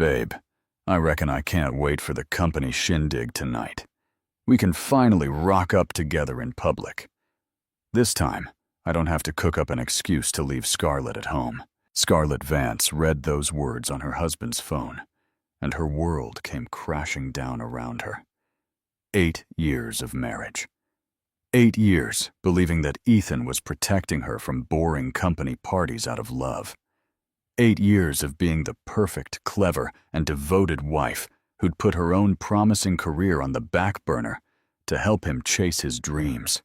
Babe, I reckon I can't wait for the company shindig tonight. We can finally rock up together in public. This time, I don't have to cook up an excuse to leave Scarlett at home. Scarlett Vance read those words on her husband's phone, and her world came crashing down around her. 8 years of marriage. 8 years believing that Ethan was protecting her from boring company parties out of love. 8 years of being the perfect, clever, and devoted wife who'd put her own promising career on the back burner to help him chase his dreams.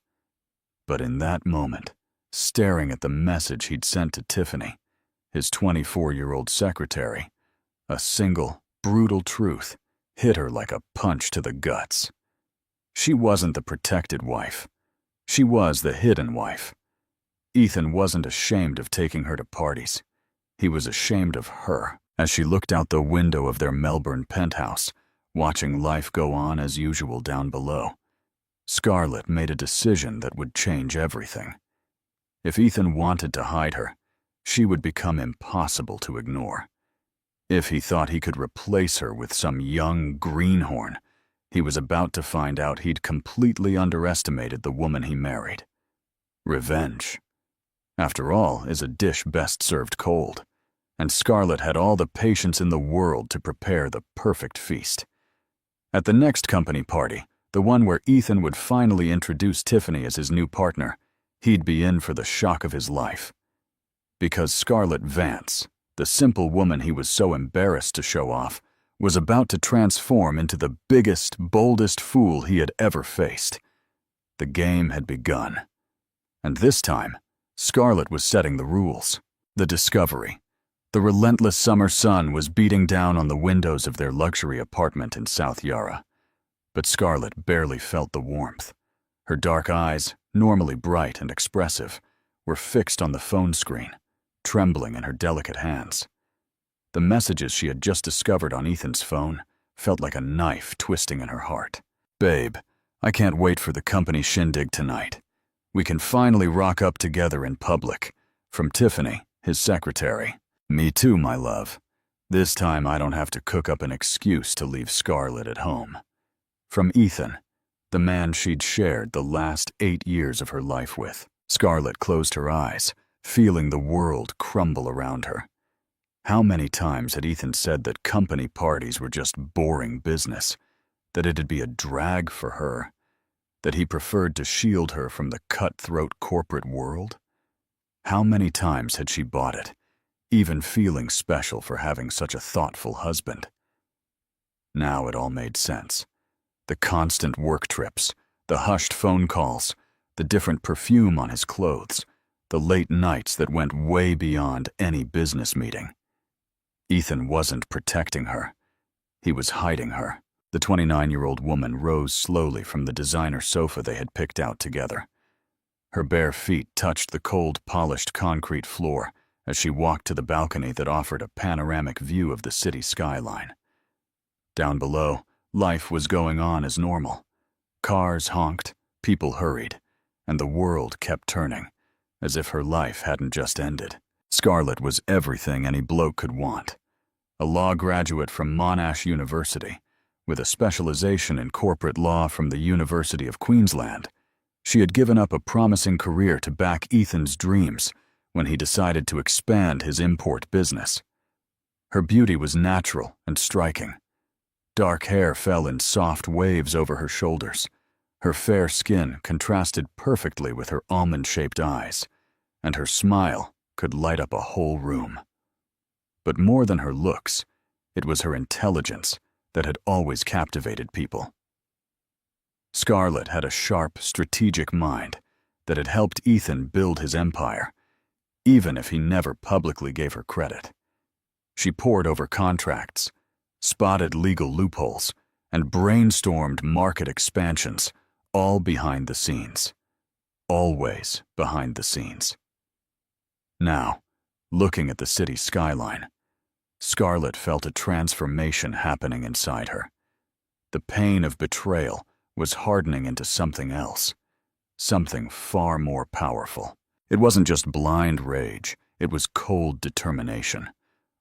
But in that moment, staring at the message he'd sent to Tiffany, his 24-year-old secretary, a single, brutal truth hit her like a punch to the guts. She wasn't the protected wife. She was the hidden wife. Ethan wasn't ashamed of taking her to parties. He was ashamed of her as she looked out the window of their Melbourne penthouse, watching life go on as usual down below. Scarlett made a decision that would change everything. If Ethan wanted to hide her, she would become impossible to ignore. If he thought he could replace her with some young greenhorn, he was about to find out he'd completely underestimated the woman he married. Revenge, after all, is a dish best served cold, and Scarlett had all the patience in the world to prepare the perfect feast. At the next company party, the one where Ethan would finally introduce Tiffany as his new partner, he'd be in for the shock of his life. Because Scarlett Vance, the simple woman he was so embarrassed to show off, was about to transform into the biggest, boldest fool he had ever faced. The game had begun. And this time, Scarlett was setting the rules. The discovery. The relentless summer sun was beating down on the windows of their luxury apartment in South Yarra. But Scarlett barely felt the warmth. Her dark eyes, normally bright and expressive, were fixed on the phone screen, trembling in her delicate hands. The messages she had just discovered on Ethan's phone felt like a knife twisting in her heart. Babe, I can't wait for the company shindig tonight. We can finally rock up together in public. From Tiffany, his secretary. Me too, my love. This time I don't have to cook up an excuse to leave Scarlett at home. From Ethan, the man she'd shared the last 8 years of her life with. Scarlett closed her eyes, feeling the world crumble around her. How many times had Ethan said that company parties were just boring business, that it'd be a drag for her, that he preferred to shield her from the cutthroat corporate world? How many times had she bought it, even feeling special for having such a thoughtful husband? Now it all made sense. The constant work trips, the hushed phone calls, the different perfume on his clothes, the late nights that went way beyond any business meeting. Ethan wasn't protecting her. He was hiding her. The 29-year-old woman rose slowly from the designer sofa they had picked out together. Her bare feet touched the cold, polished concrete floor as she walked to the balcony that offered a panoramic view of the city skyline. Down below, life was going on as normal. Cars honked, people hurried, and the world kept turning, as if her life hadn't just ended. Scarlett was everything any bloke could want. A law graduate from Monash University, with a specialization in corporate law from the University of Queensland, she had given up a promising career to back Ethan's dreams when he decided to expand his import business. Her beauty was natural and striking. Dark hair fell in soft waves over her shoulders. Her fair skin contrasted perfectly with her almond-shaped eyes, and her smile could light up a whole room. But more than her looks, it was her intelligence that had always captivated people. Scarlett had a sharp, strategic mind that had helped Ethan build his empire, even if he never publicly gave her credit. She pored over contracts, spotted legal loopholes, and brainstormed market expansions, all behind the scenes. Always behind the scenes. Now, looking at the city skyline, Scarlett felt a transformation happening inside her. The pain of betrayal was hardening into something else, something far more powerful. It wasn't just blind rage, it was cold determination,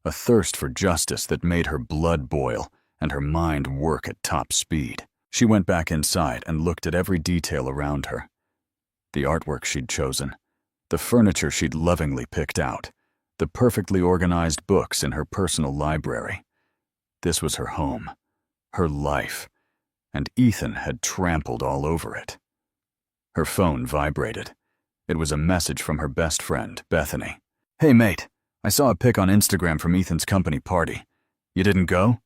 a thirst for justice that made her blood boil and her mind work at top speed. She went back inside and looked at every detail around her. The artwork she'd chosen, the furniture she'd lovingly picked out, the perfectly organized books in her personal library. This was her home, her life, and Ethan had trampled all over it. Her phone vibrated. It was a message from her best friend, Bethany. "Hey mate, I saw a pic on Instagram from Ethan's company party. You didn't go?"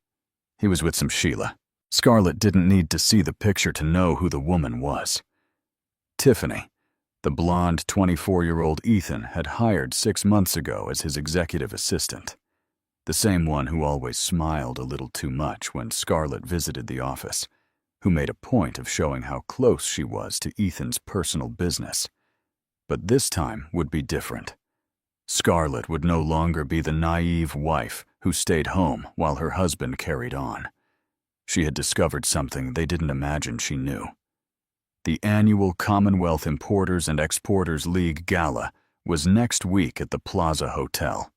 He was with some Sheila. Scarlett didn't need to see the picture to know who the woman was. Tiffany, the blonde 24-year-old Ethan had hired 6 months ago as his executive assistant. The same one who always smiled a little too much when Scarlett visited the office, who made a point of showing how close she was to Ethan's personal business. But this time would be different. Scarlett would no longer be the naive wife who stayed home while her husband carried on. She had discovered something they didn't imagine she knew. The annual Commonwealth Importers and Exporters League Gala was next week at the Plaza Hotel.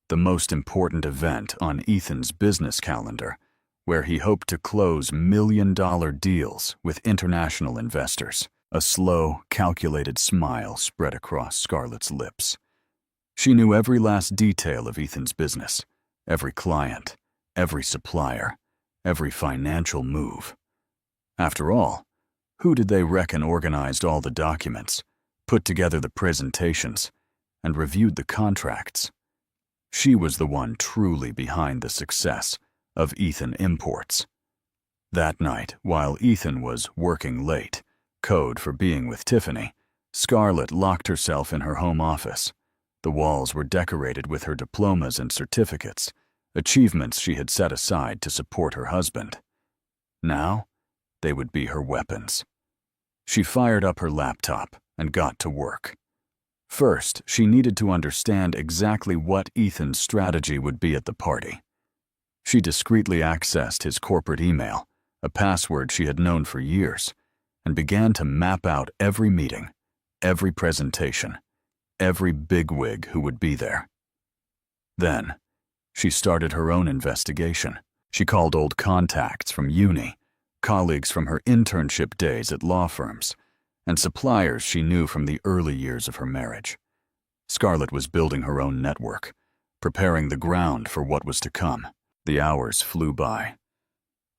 The most important event on Ethan's business calendar, where he hoped to close million-dollar deals with international investors. A slow, calculated smile spread across Scarlett's lips. She knew every last detail of Ethan's business, every client, every supplier, every financial move. After all, who did they reckon organized all the documents, put together the presentations, and reviewed the contracts? She was the one truly behind the success of Ethan Imports. That night, while Ethan was working late, code for being with Tiffany, Scarlett locked herself in her home office. The walls were decorated with her diplomas and certificates, achievements she had set aside to support her husband. Now, they would be her weapons. She fired up her laptop and got to work. First, she needed to understand exactly what Ethan's strategy would be at the party. She discreetly accessed his corporate email, a password she had known for years, and began to map out every meeting, every presentation, every bigwig who would be there. Then, she started her own investigation. She called old contacts from uni, colleagues from her internship days at law firms, and suppliers she knew from the early years of her marriage. Scarlett was building her own network, preparing the ground for what was to come. The hours flew by.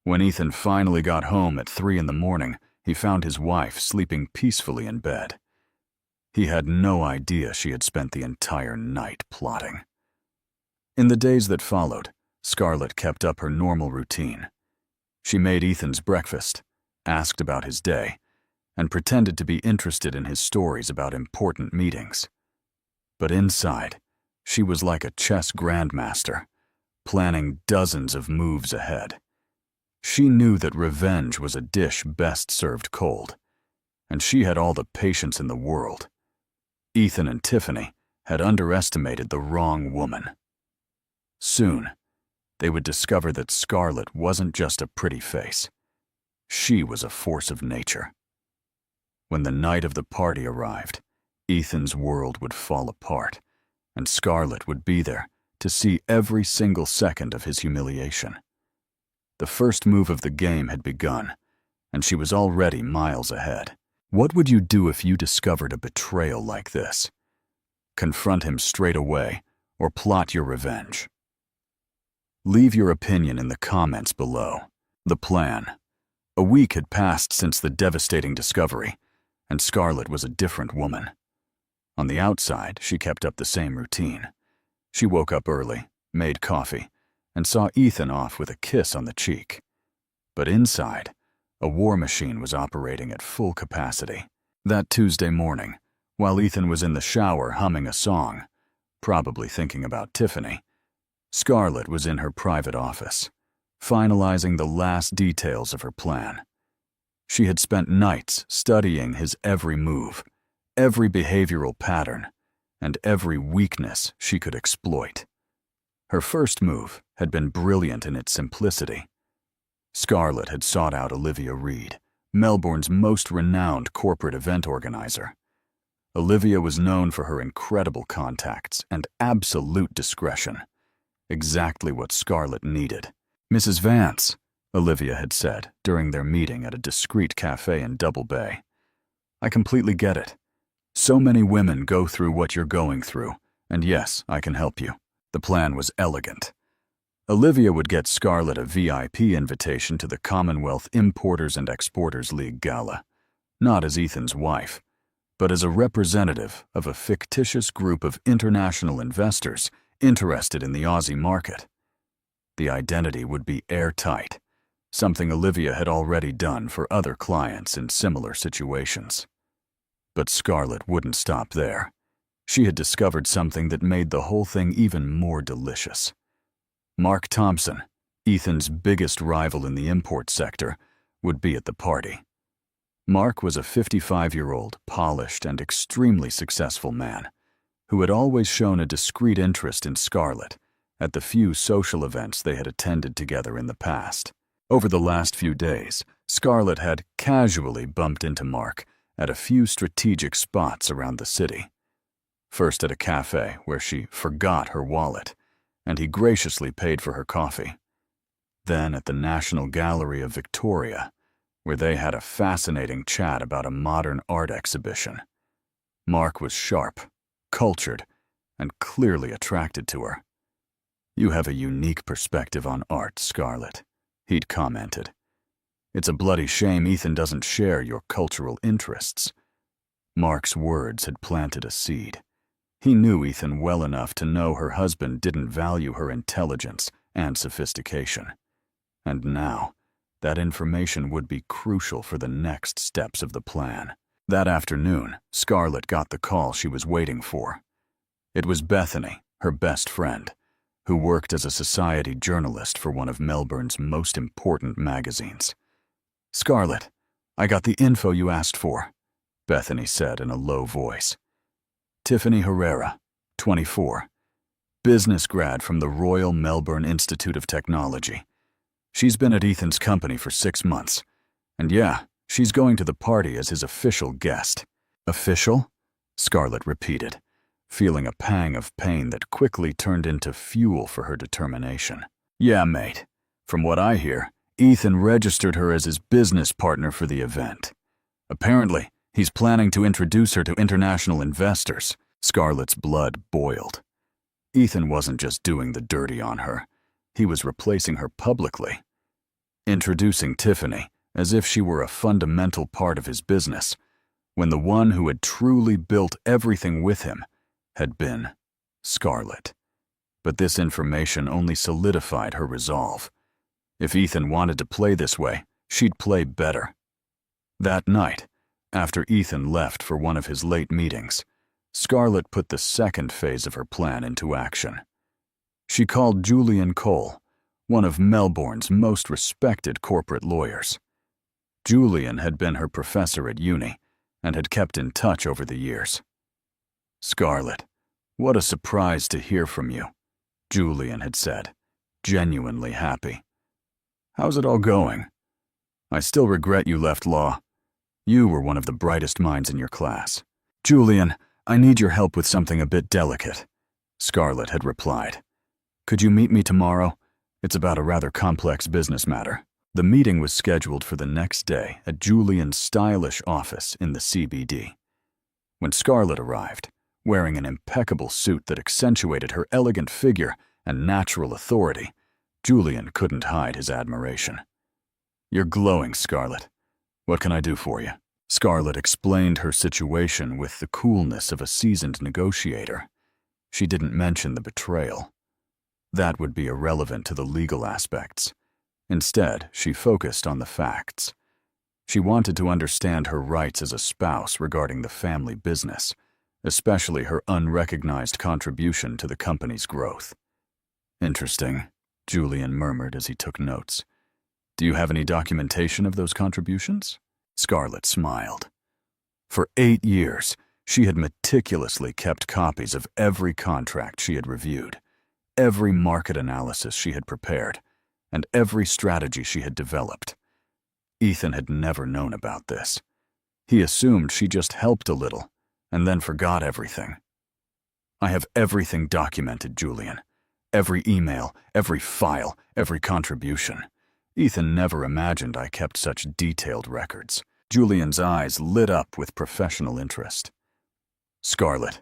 When Ethan finally got home at 3 a.m, he found his wife sleeping peacefully in bed. He had no idea she had spent the entire night plotting. In the days that followed, Scarlett kept up her normal routine. She made Ethan's breakfast, asked about his day, and pretended to be interested in his stories about important meetings. But inside, she was like a chess grandmaster, planning dozens of moves ahead. She knew that revenge was a dish best served cold, and she had all the patience in the world. Ethan and Tiffany had underestimated the wrong woman. Soon, they would discover that Scarlett wasn't just a pretty face. She was a force of nature. When the night of the party arrived, Ethan's world would fall apart, and Scarlett would be there to see every single second of his humiliation. The first move of the game had begun, and she was already miles ahead. What would you do if you discovered a betrayal like this? Confront him straight away, or plot your revenge? Leave your opinion in the comments below. The plan. A week had passed since the devastating discovery, and Scarlett was a different woman. On the outside, she kept up the same routine. She woke up early, made coffee, and saw Ethan off with a kiss on the cheek. But inside, a war machine was operating at full capacity. That Tuesday morning, while Ethan was in the shower humming a song, probably thinking about Tiffany, Scarlett was in her private office, finalizing the last details of her plan. She had spent nights studying his every move, every behavioral pattern, and every weakness she could exploit. Her first move had been brilliant in its simplicity. Scarlett had sought out Olivia Reed, Melbourne's most renowned corporate event organizer. Olivia was known for her incredible contacts and absolute discretion. Exactly what Scarlett needed. "Mrs. Vance," Olivia had said during their meeting at a discreet cafe in Double Bay. "I completely get it. So many women go through what you're going through, and yes, I can help you." The plan was elegant. Olivia would get Scarlett a VIP invitation to the Commonwealth Importers and Exporters League Gala, not as Ethan's wife, but as a representative of a fictitious group of international investors interested in the Aussie market. The identity would be airtight, something Olivia had already done for other clients in similar situations. But Scarlett wouldn't stop there. She had discovered something that made the whole thing even more delicious. Mark Thompson, Ethan's biggest rival in the import sector, would be at the party. Mark was a 55-year-old, polished and extremely successful man who had always shown a discreet interest in Scarlett at the few social events they had attended together in the past. Over the last few days, Scarlett had casually bumped into Mark at a few strategic spots around the city. First at a cafe where she forgot her wallet, and he graciously paid for her coffee. Then at the National Gallery of Victoria, where they had a fascinating chat about a modern art exhibition. Mark was sharp, cultured, and clearly attracted to her. "You have a unique perspective on art, Scarlett," he'd commented. "It's a bloody shame Ethan doesn't share your cultural interests." Mark's words had planted a seed. He knew Ethan well enough to know her husband didn't value her intelligence and sophistication. And now, that information would be crucial for the next steps of the plan. That afternoon, Scarlett got the call she was waiting for. It was Bethany, her best friend, who worked as a society journalist for one of Melbourne's most important magazines. "Scarlett, I got the info you asked for," Bethany said in a low voice. "Tiffany Herrera, 24, business grad from the Royal Melbourne Institute of Technology. She's been at Ethan's company for 6 months. And yeah, she's going to the party as his official guest." "Official?" Scarlett repeated, feeling a pang of pain that quickly turned into fuel for her determination. "Yeah, mate. From what I hear, Ethan registered her as his business partner for the event. Apparently, he's planning to introduce her to international investors." Scarlett's blood boiled. Ethan wasn't just doing the dirty on her. He was replacing her publicly. Introducing Tiffany as if she were a fundamental part of his business, when the one who had truly built everything with him had been Scarlett. But this information only solidified her resolve. If Ethan wanted to play this way, she'd play better. That night, after Ethan left for one of his late meetings, Scarlett put the second phase of her plan into action. She called Julian Cole, one of Melbourne's most respected corporate lawyers. Julian had been her professor at uni and had kept in touch over the years. "Scarlett, what a surprise to hear from you," Julian had said, genuinely happy. "How's it all going? I still regret you left law. You were one of the brightest minds in your class." "Julian, I need your help with something a bit delicate," Scarlett had replied. "Could you meet me tomorrow? It's about a rather complex business matter." The meeting was scheduled for the next day at Julian's stylish office in the CBD. When Scarlett arrived, wearing an impeccable suit that accentuated her elegant figure and natural authority, Julian couldn't hide his admiration. "You're glowing, Scarlett. What can I do for you?" Scarlett explained her situation with the coolness of a seasoned negotiator. She didn't mention the betrayal. That would be irrelevant to the legal aspects. Instead, she focused on the facts. She wanted to understand her rights as a spouse regarding the family business, especially her unrecognized contribution to the company's growth. "Interesting," Julian murmured as he took notes. "Do you have any documentation of those contributions?" Scarlett smiled. For 8 years, she had meticulously kept copies of every contract she had reviewed, every market analysis she had prepared, and every strategy she had developed. Ethan had never known about this. He assumed she just helped a little, and then forgot everything. "I have everything documented, Julian. every email, every file, every contribution. Ethan never imagined I kept such detailed records. Julian's eyes lit up with professional interest. Scarlett,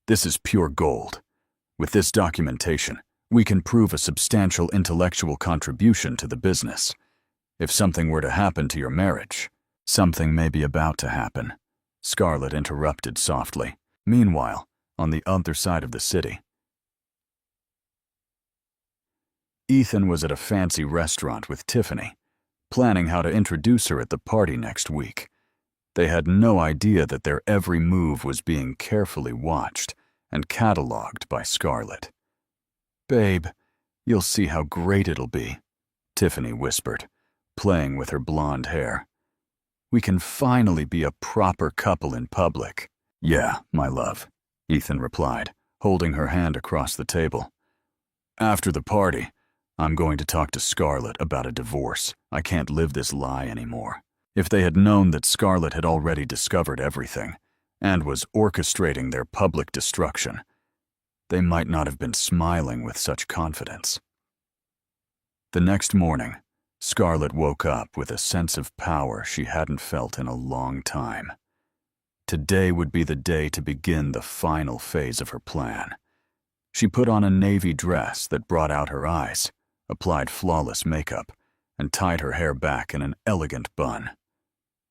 this is pure gold. With this documentation, we can prove a substantial intellectual contribution to the business. If something were to happen to your marriage, something may be about to happen, Scarlett interrupted softly. Meanwhile, on the other side of the city, Ethan was at a fancy restaurant with Tiffany, planning how to introduce her at the party next week. They had no idea that their every move was being carefully watched and cataloged by Scarlett. "Babe, you'll see how great it'll be," Tiffany whispered, playing with her blonde hair. "We can finally be a proper couple in public." "Yeah, my love," Ethan replied, holding her hand across the table. "After the party, I'm going to talk to Scarlett about a divorce. I can't live this lie anymore." If they had known that Scarlett had already discovered everything and was orchestrating their public destruction, they might not have been smiling with such confidence. The next morning, Scarlett woke up with a sense of power she hadn't felt in a long time. Today would be the day to begin the final phase of her plan. She put on a navy dress that brought out her eyes, applied flawless makeup, and tied her hair back in an elegant bun.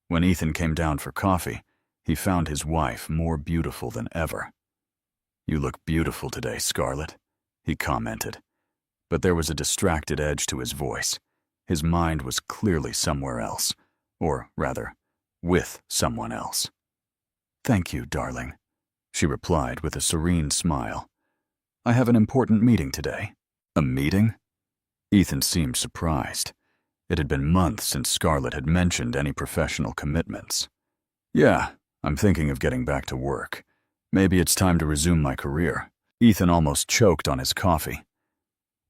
When Ethan came down for coffee, he found his wife more beautiful than ever. "You look beautiful today, Scarlett," he commented. But there was a distracted edge to his voice. His mind was clearly somewhere else, or rather, with someone else. "Thank you, darling," she replied with a serene smile. "I have an important meeting today." "A meeting?" Ethan seemed surprised. It had been months since Scarlett had mentioned any professional commitments. "Yeah, I'm thinking of getting back to work. Maybe it's time to resume my career." Ethan almost choked on his coffee.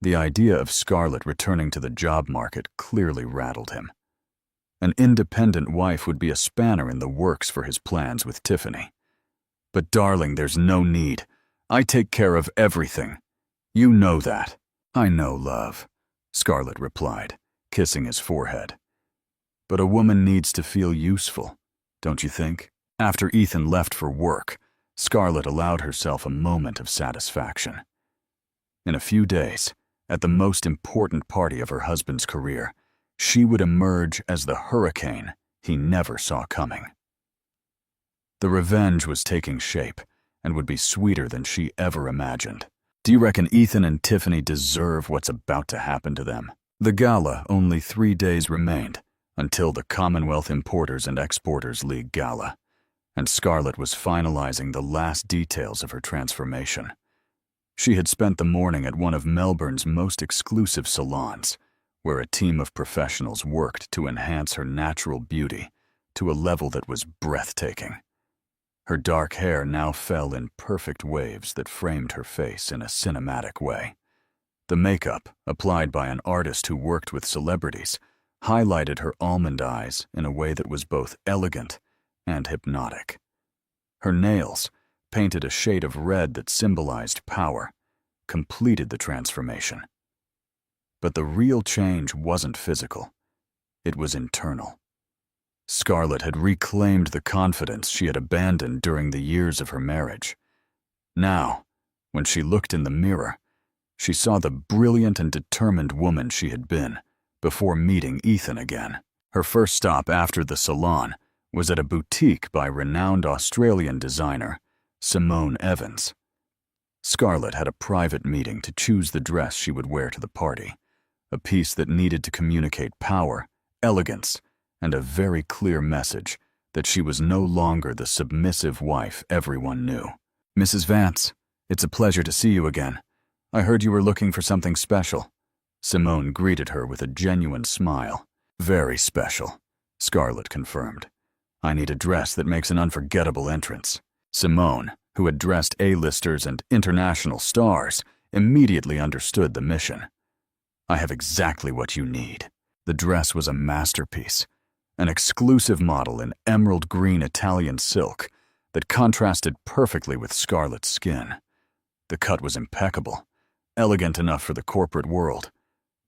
The idea of Scarlett returning to the job market clearly rattled him. An independent wife would be a spanner in the works for his plans with Tiffany. "But darling, there's no need. I take care of everything. You know that." "I know, love," Scarlett replied, kissing his forehead. "But a woman needs to feel useful, don't you think?" After Ethan left for work, Scarlett allowed herself a moment of satisfaction. In a few days, at the most important party of her husband's career, she would emerge as the hurricane he never saw coming. The revenge was taking shape and would be sweeter than she ever imagined. Do you reckon Ethan and Tiffany deserve what's about to happen to them? The gala only 3 days remained until the Commonwealth Importers and Exporters League Gala, and Scarlett was finalizing the last details of her transformation. She had spent the morning at one of Melbourne's most exclusive salons, where a team of professionals worked to enhance her natural beauty to a level that was breathtaking. Her dark hair now fell in perfect waves that framed her face in a cinematic way. The makeup, applied by an artist who worked with celebrities, highlighted her almond eyes in a way that was both elegant and hypnotic. Her nails, painted a shade of red that symbolized power, completed the transformation. But the real change wasn't physical. It was internal. Scarlett had reclaimed the confidence she had abandoned during the years of her marriage. Now, when she looked in the mirror, she saw the brilliant and determined woman she had been before meeting Ethan again. Her first stop after the salon was at a boutique by renowned Australian designer Simone Evans. Scarlett had a private meeting to choose the dress she would wear to the party, a piece that needed to communicate power, elegance, and a very clear message that she was no longer the submissive wife everyone knew. "Mrs. Vance, it's a pleasure to see you again. I heard you were looking for something special." Simone greeted her with a genuine smile. "Very special," Scarlett confirmed. "I need a dress that makes an unforgettable entrance." Simone, who had dressed A-listers and international stars, immediately understood the mission. "I have exactly what you need." The dress was a masterpiece, an exclusive model in emerald green Italian silk that contrasted perfectly with Scarlett's skin. The cut was impeccable, elegant enough for the corporate world,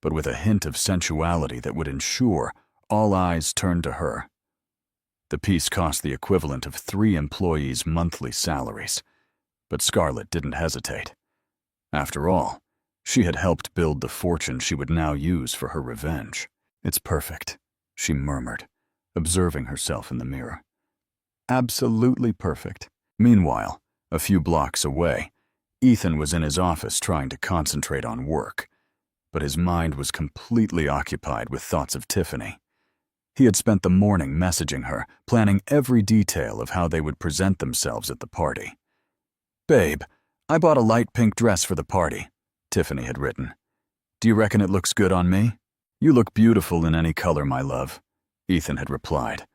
but with a hint of sensuality that would ensure all eyes turned to her. The piece cost the equivalent of 3 employees' monthly salaries, but Scarlett didn't hesitate. After all, she had helped build the fortune she would now use for her revenge. "It's perfect," she murmured, observing herself in the mirror. "Absolutely perfect." Meanwhile, a few blocks away, Ethan was in his office trying to concentrate on work, but his mind was completely occupied with thoughts of Tiffany. He had spent the morning messaging her, planning every detail of how they would present themselves at the party. "Babe, I bought a light pink dress for the party," Tiffany had written. "Do you reckon it looks good on me?" "You look beautiful in any color, my love," Ethan had replied.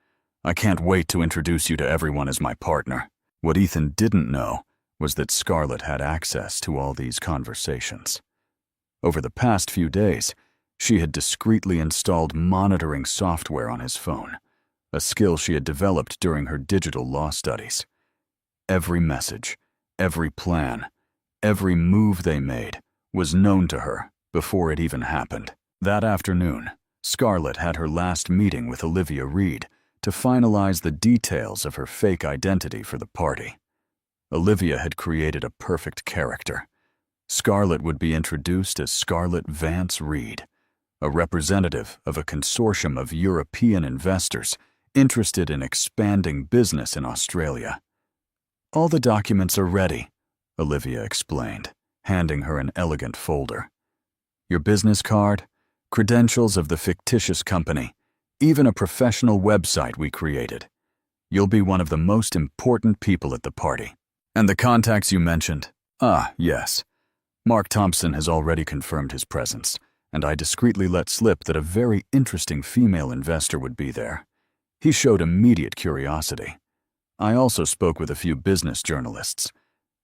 "I can't wait to introduce you to everyone as my partner." What Ethan didn't know was that Scarlett had access to all these conversations. Over the past few days, she had discreetly installed monitoring software on his phone, a skill she had developed during her digital law studies. Every message, every plan, every move they made was known to her before it even happened. That afternoon, Scarlett had her last meeting with Olivia Reed to finalize the details of her fake identity for the party. Olivia had created a perfect character. Scarlett would be introduced as Scarlett Vance Reed, a representative of a consortium of European investors interested in expanding business in Australia. "All the documents are ready," Olivia explained, handing her an elegant folder. "Your business card, credentials of the fictitious company, even a professional website we created. You'll be one of the most important people at the party. And the contacts you mentioned? Ah, yes. Mark Thompson has already confirmed his presence, and I discreetly let slip that a very interesting female investor would be there. He showed immediate curiosity. I also spoke with a few business journalists.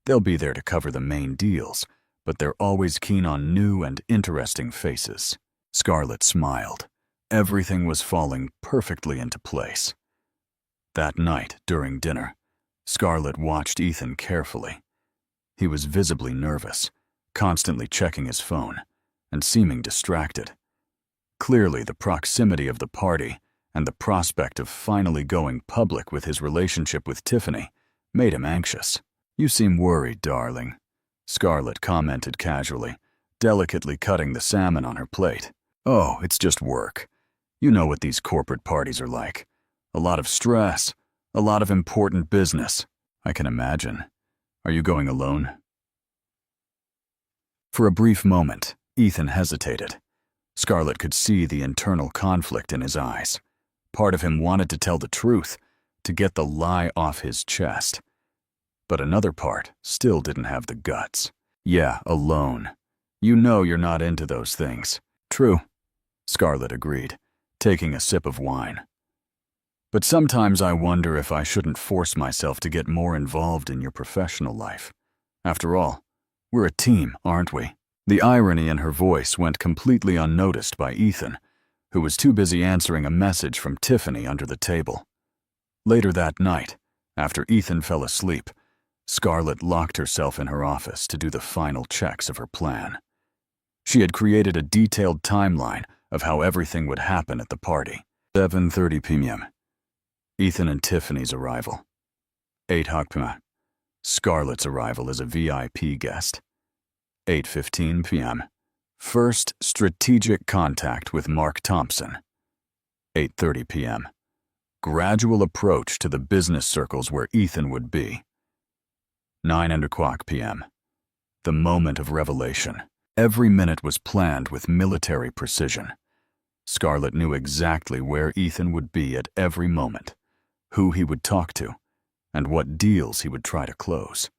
They'll be there to cover the main deals, but they're always keen on new and interesting faces." Scarlett smiled. Everything was falling perfectly into place. That night, during dinner, Scarlett watched Ethan carefully. He was visibly nervous, constantly checking his phone, and seeming distracted. Clearly, the proximity of the party and the prospect of finally going public with his relationship with Tiffany made him anxious. "You seem worried, darling," Scarlett commented casually, delicately cutting the salmon on her plate. "Oh, it's just work. You know what these corporate parties are like. A lot of stress, a lot of important business." "I can imagine. Are you going alone?" For a brief moment, Ethan hesitated. Scarlett could see the internal conflict in his eyes. Part of him wanted to tell the truth, to get the lie off his chest. But another part still didn't have the guts. "Yeah, alone. You know you're not into those things." "True," Scarlett agreed, taking a sip of wine. "But sometimes I wonder if I shouldn't force myself to get more involved in your professional life. After all, we're a team, aren't we?" The irony in her voice went completely unnoticed by Ethan, who was too busy answering a message from Tiffany under the table. Later that night, after Ethan fell asleep, Scarlett locked herself in her office to do the final checks of her plan. She had created a detailed timeline of how everything would happen at the party. 7:30 p.m. Ethan and Tiffany's arrival. 8 p.m. Scarlett's arrival as a VIP guest. 8:15 p.m. First strategic contact with Mark Thompson. 8:30 p.m. Gradual approach to the business circles where Ethan would be. 9:00 p.m. The moment of revelation. Every minute was planned with military precision. Scarlett knew exactly where Ethan would be at every moment, who he would talk to, and what deals he would try to close.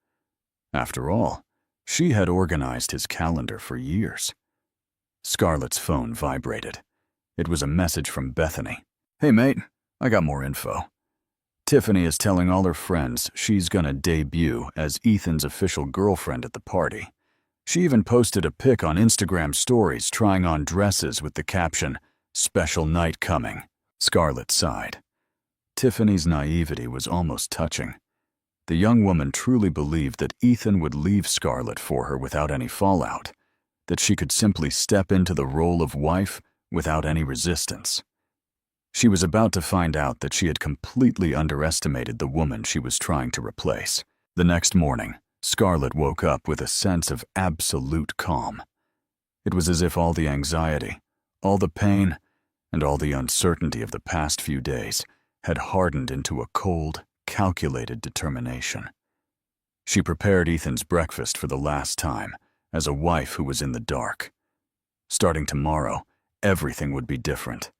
After all, she had organized his calendar for years. Scarlett's phone vibrated. It was a message from Bethany. "Hey mate, I got more info. Tiffany is telling all her friends she's gonna debut as Ethan's official girlfriend at the party. She even posted a pic on Instagram stories trying on dresses with the caption, 'Special night coming.'" Scarlett sighed. Tiffany's naivety was almost touching. The young woman truly believed that Ethan would leave Scarlett for her without any fallout, that she could simply step into the role of wife without any resistance. She was about to find out that she had completely underestimated the woman she was trying to replace. The next morning, Scarlett woke up with a sense of absolute calm. It was as if all the anxiety, all the pain, and all the uncertainty of the past few days had hardened into a cold, calculated determination. She prepared Ethan's breakfast for the last time, as a wife who was in the dark. Starting tomorrow, everything would be different.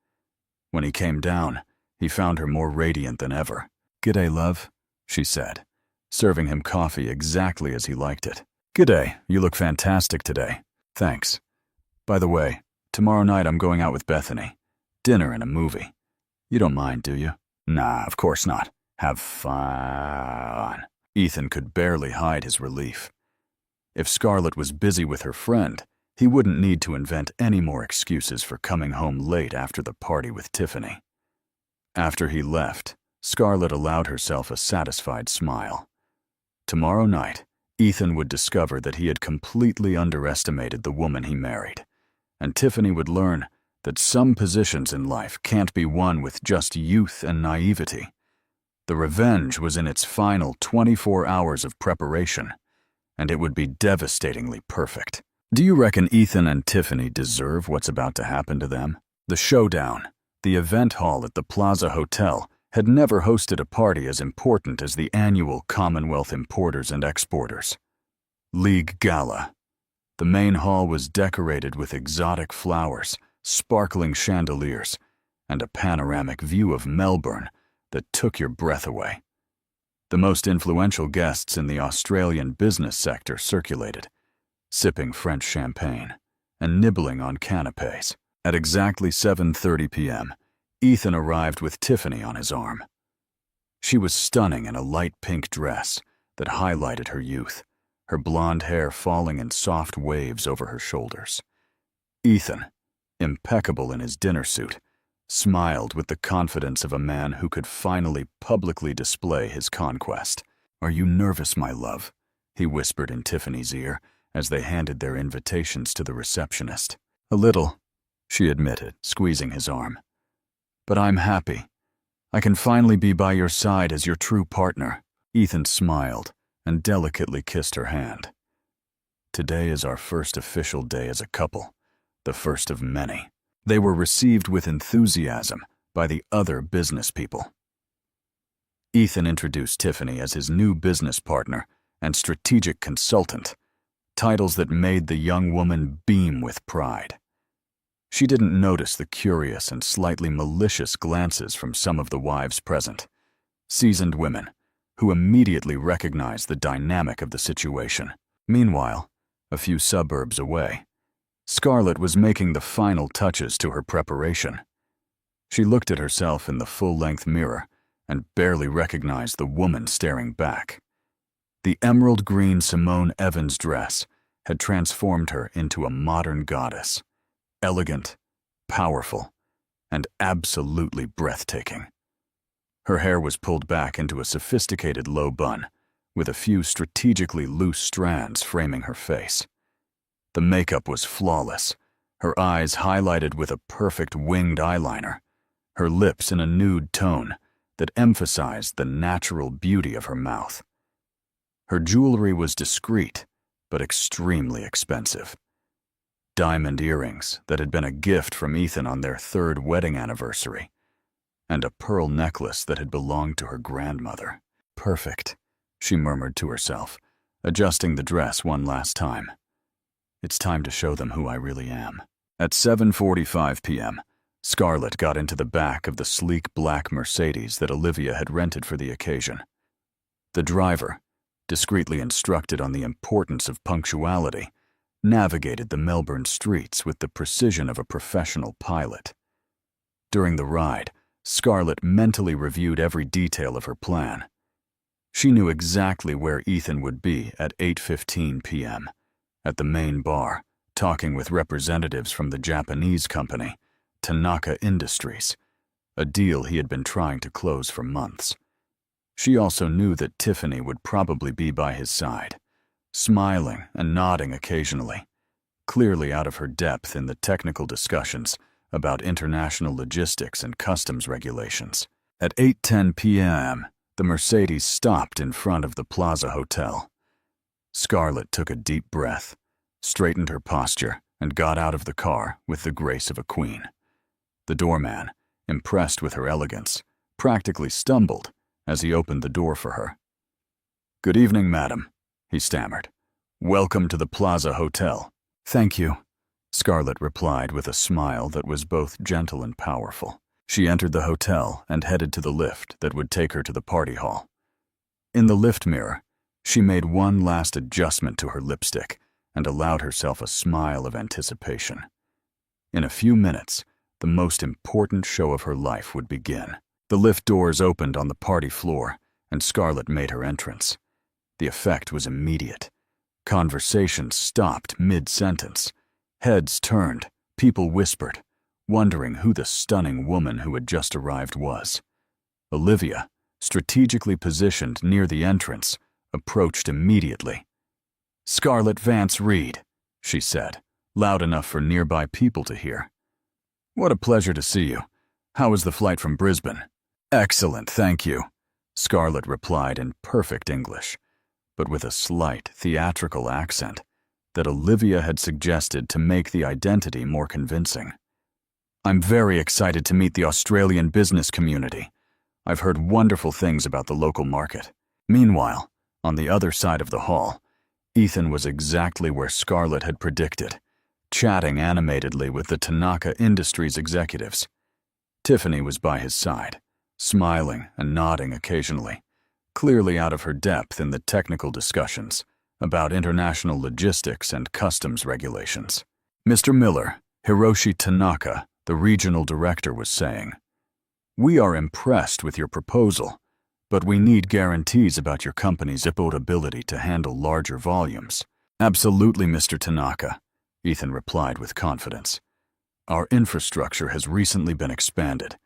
When he came down, he found her more radiant than ever. "G'day, love," she said, serving him coffee exactly as he liked it. "G'day, you look fantastic today." "Thanks. By the way, tomorrow night I'm going out with Bethany. Dinner and a movie. You don't mind, do you?" "Nah, of course not. Have fun." Ethan could barely hide his relief. If Scarlett was busy with her friend, he wouldn't need to invent any more excuses for coming home late after the party with Tiffany. After he left, Scarlett allowed herself a satisfied smile. Tomorrow night, Ethan would discover that he had completely underestimated the woman he married, and Tiffany would learn that some positions in life can't be won with just youth and naivety. The revenge was in its final 24 hours of preparation, and it would be devastatingly perfect. Do you reckon Ethan and Tiffany deserve what's about to happen to them? The showdown, the event hall at the Plaza Hotel, had never hosted a party as important as the annual Commonwealth Importers and Exporters League Gala. The main hall was decorated with exotic flowers, sparkling chandeliers, and a panoramic view of Melbourne that took your breath away. The most influential guests in the Australian business sector circulated, sipping French champagne and nibbling on canapes. At exactly 7:30 p.m., Ethan arrived with Tiffany on his arm. She was stunning in a light pink dress that highlighted her youth, her blonde hair falling in soft waves over her shoulders. Ethan, impeccable in his dinner suit, smiled with the confidence of a man who could finally publicly display his conquest. "Are you nervous, my love?" he whispered in Tiffany's ear as they handed their invitations to the receptionist. "A little," she admitted, squeezing his arm. "But I'm happy. I can finally be by your side as your true partner." Ethan smiled and delicately kissed her hand. "Today is our first official day as a couple, the first of many." They were received with enthusiasm by the other business people. Ethan introduced Tiffany as his new business partner and strategic consultant, titles that made the young woman beam with pride. She didn't notice the curious and slightly malicious glances from some of the wives present, seasoned women who immediately recognized the dynamic of the situation. Meanwhile, a few suburbs away, Scarlett was making the final touches to her preparation. She looked at herself in the full-length mirror and barely recognized the woman staring back. The emerald green Simone Evans dress had transformed her into a modern goddess, elegant, powerful, and absolutely breathtaking. Her hair was pulled back into a sophisticated low bun, with a few strategically loose strands framing her face. The makeup was flawless, her eyes highlighted with a perfect winged eyeliner, her lips in a nude tone that emphasized the natural beauty of her mouth. Her jewelry was discreet, but extremely expensive. Diamond earrings that had been a gift from Ethan on their 3rd wedding anniversary, and a pearl necklace that had belonged to her grandmother. "Perfect," she murmured to herself, adjusting the dress one last time. "It's time to show them who I really am." At 7:45 p.m., Scarlett got into the back of the sleek black Mercedes that Olivia had rented for the occasion. The driver, discreetly instructed on the importance of punctuality, navigated the Melbourne streets with the precision of a professional pilot. During the ride, Scarlett mentally reviewed every detail of her plan. She knew exactly where Ethan would be at 8:15 p.m., at the main bar, talking with representatives from the Japanese company, Tanaka Industries, a deal he had been trying to close for months. She also knew that Tiffany would probably be by his side, smiling and nodding occasionally, clearly out of her depth in the technical discussions about international logistics and customs regulations. At 8:10 p.m., the Mercedes stopped in front of the Plaza Hotel. Scarlett took a deep breath, straightened her posture, and got out of the car with the grace of a queen. The doorman, impressed with her elegance, practically stumbled as he opened the door for her. "Good evening, madam," he stammered. "Welcome to the Plaza Hotel." "Thank you," Scarlett replied with a smile that was both gentle and powerful. She entered the hotel and headed to the lift that would take her to the party hall. In the lift mirror, she made one last adjustment to her lipstick and allowed herself a smile of anticipation. In a few minutes, the most important show of her life would begin. The lift doors opened on the party floor, and Scarlett made her entrance. The effect was immediate. Conversations stopped mid-sentence. Heads turned, people whispered, wondering who the stunning woman who had just arrived was. Olivia, strategically positioned near the entrance, approached immediately. "Scarlett Vance Reed," she said, loud enough for nearby people to hear. "What a pleasure to see you. How was the flight from Brisbane?" "Excellent, thank you," Scarlett replied in perfect English, but with a slight theatrical accent that Olivia had suggested to make the identity more convincing. "I'm very excited to meet the Australian business community. I've heard wonderful things about the local market." Meanwhile, on the other side of the hall, Ethan was exactly where Scarlett had predicted, chatting animatedly with the Tanaka Industries executives. Tiffany was by his side, smiling and nodding occasionally, clearly out of her depth in the technical discussions about international logistics and customs regulations. "Mr. Miller, Hiroshi Tanaka, the regional director, was saying, we are impressed with your proposal, but we need guarantees about your company's ability to handle larger volumes." "Absolutely, Mr. Tanaka," Ethan replied with confidence. "Our infrastructure has recently been expanded,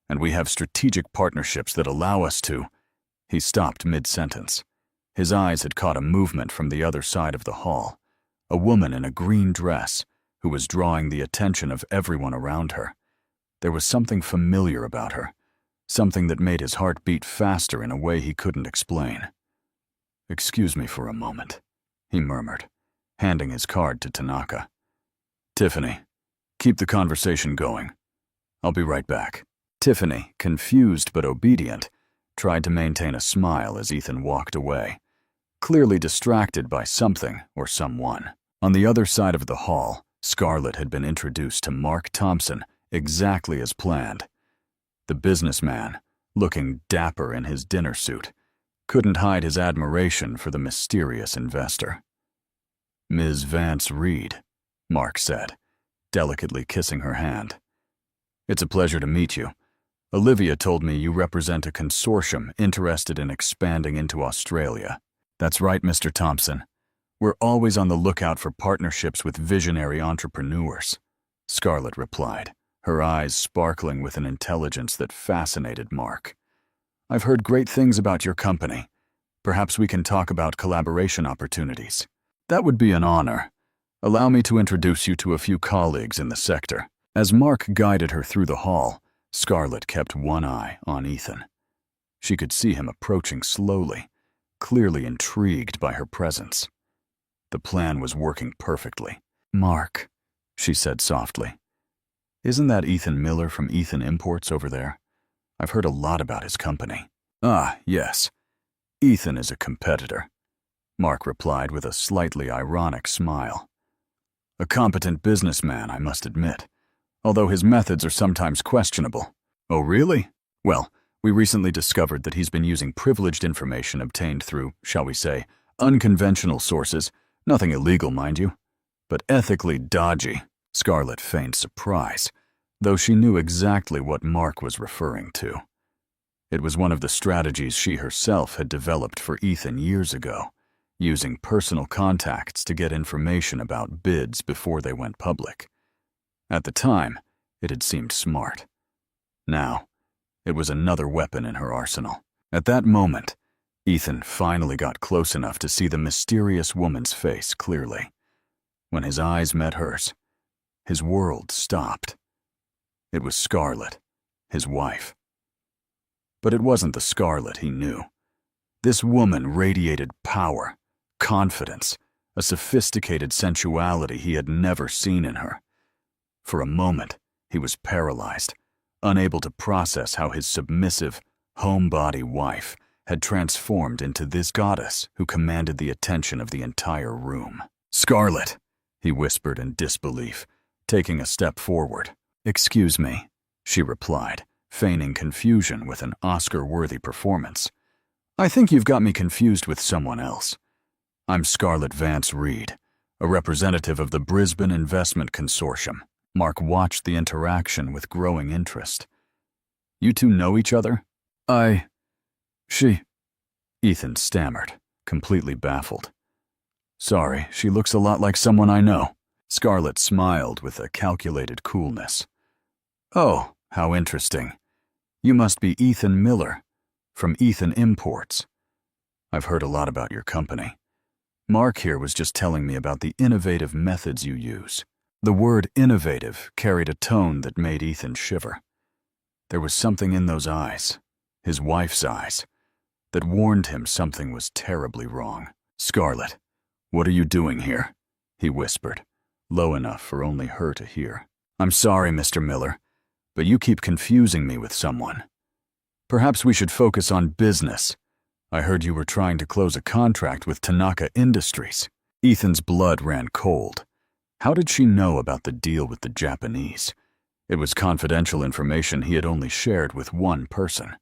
and we have strategic partnerships that allow us to—" He stopped mid-sentence. His eyes had caught a movement from the other side of the hall, a woman in a green dress who was drawing the attention of everyone around her. There was something familiar about her, something that made his heart beat faster in a way he couldn't explain. "Excuse me for a moment," he murmured, handing his card to Tanaka. "Tiffany, keep the conversation going. I'll be right back." Tiffany, confused but obedient, tried to maintain a smile as Ethan walked away, clearly distracted by something or someone. On the other side of the hall, Scarlett had been introduced to Mark Thompson exactly as planned. The businessman, looking dapper in his dinner suit, couldn't hide his admiration for the mysterious investor. "Ms. Vance Reed," Mark said, delicately kissing her hand. "It's a pleasure to meet you. Olivia told me you represent a consortium interested in expanding into Australia." "That's right, Mr. Thompson. We're always on the lookout for partnerships with visionary entrepreneurs," Scarlett replied, her eyes sparkling with an intelligence that fascinated Mark. "I've heard great things about your company. Perhaps we can talk about collaboration opportunities." "That would be an honor. Allow me to introduce you to a few colleagues in the sector." As Mark guided her through the hall, Scarlett kept one eye on Ethan. She could see him approaching slowly, clearly intrigued by her presence. The plan was working perfectly. "Mark," she said softly, "isn't that Ethan Miller from Ethan Imports over there? I've heard a lot about his company." "Ah, yes. Ethan is a competitor," Mark replied with a slightly ironic smile. "A competent businessman, I must admit, although his methods are sometimes questionable." "Oh, really? Well, we recently discovered that he's been using privileged information obtained through, shall we say, unconventional sources. Nothing illegal, mind you, but ethically dodgy." Scarlett feigned surprise, though she knew exactly what Mark was referring to. It was one of the strategies she herself had developed for Ethan years ago, using personal contacts to get information about bids before they went public. At the time, it had seemed smart. Now, it was another weapon in her arsenal. At that moment, Ethan finally got close enough to see the mysterious woman's face clearly. When his eyes met hers, his world stopped. It was Scarlett, his wife. But it wasn't the Scarlett he knew. This woman radiated power, confidence, a sophisticated sensuality he had never seen in her. For a moment, he was paralyzed, unable to process how his submissive, homebody wife had transformed into this goddess who commanded the attention of the entire room. "Scarlett," he whispered in disbelief, taking a step forward. "Excuse me," she replied, feigning confusion with an Oscar-worthy performance. "I think you've got me confused with someone else. I'm Scarlett Vance Reed, a representative of the Brisbane Investment Consortium." Mark watched the interaction with growing interest. "You two know each other?" She... Ethan stammered, completely baffled. "Sorry, she looks a lot like someone I know." Scarlett smiled with a calculated coolness. "Oh, how interesting. You must be Ethan Miller, from Ethan Imports. I've heard a lot about your company. Mark here was just telling me about the innovative methods you use." The word innovative carried a tone that made Ethan shiver. There was something in those eyes, his wife's eyes, that warned him something was terribly wrong. "Scarlett, what are you doing here?" he whispered, low enough for only her to hear. "I'm sorry, Mr. Miller, but you keep confusing me with someone. Perhaps we should focus on business. I heard you were trying to close a contract with Tanaka Industries." Ethan's blood ran cold. How did she know about the deal with the Japanese? It was confidential information he had only shared with one person.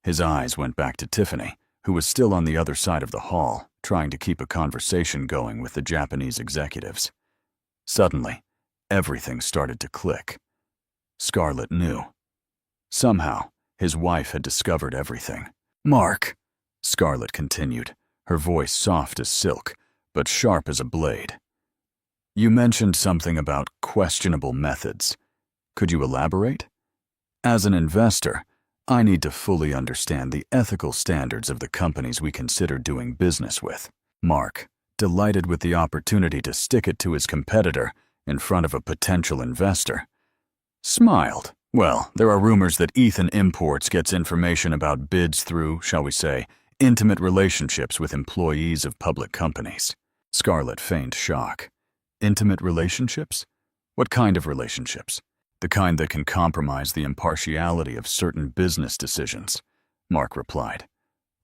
His eyes went back to Tiffany, who was still on the other side of the hall, trying to keep a conversation going with the Japanese executives. Suddenly, everything started to click. Scarlett knew. Somehow, his wife had discovered everything. "Mark," Scarlett continued, her voice soft as silk, but sharp as a blade. "You mentioned something about questionable methods. Could you elaborate? As an investor, I need to fully understand the ethical standards of the companies we consider doing business with." Mark, delighted with the opportunity to stick it to his competitor in front of a potential investor, smiled. "Well, there are rumors that Ethan Imports gets information about bids through, shall we say, intimate relationships with employees of public companies." Scarlett feigned shock. "Intimate relationships? What kind of relationships?" "The kind that can compromise the impartiality of certain business decisions," Mark replied,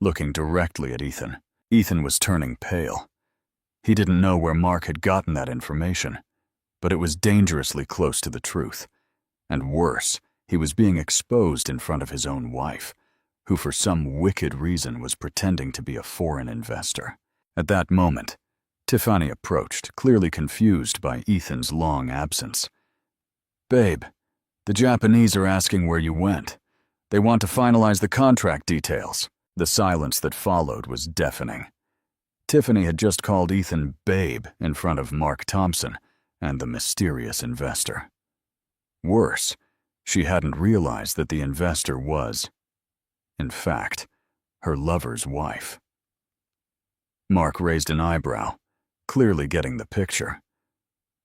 looking directly at Ethan. Ethan was turning pale. He didn't know where Mark had gotten that information, but it was dangerously close to the truth. And worse, he was being exposed in front of his own wife, who for some wicked reason was pretending to be a foreign investor. At that moment, Tiffany approached, clearly confused by Ethan's long absence. "Babe, the Japanese are asking where you went. They want to finalize the contract details." The silence that followed was deafening. Tiffany had just called Ethan Babe in front of Mark Thompson and the mysterious investor. Worse, she hadn't realized that the investor was, in fact, her lover's wife. Mark raised an eyebrow, clearly getting the picture.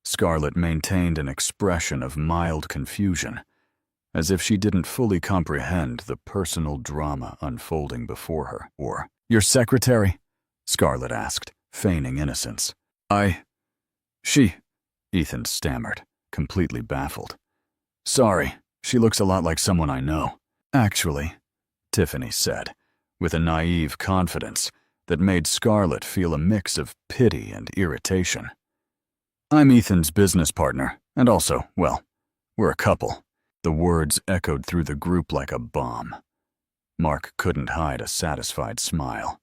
Scarlett maintained an expression of mild confusion, as if she didn't fully comprehend the personal drama unfolding before her. "Your secretary?" Scarlett asked, feigning innocence. She, Ethan stammered, completely baffled. "Sorry, she looks a lot like someone I know." "Actually," Tiffany said, with a naive confidence that made Scarlett feel a mix of pity and irritation, "I'm Ethan's business partner, and also, well, we're a couple." The words echoed through the group like a bomb. Mark couldn't hide a satisfied smile.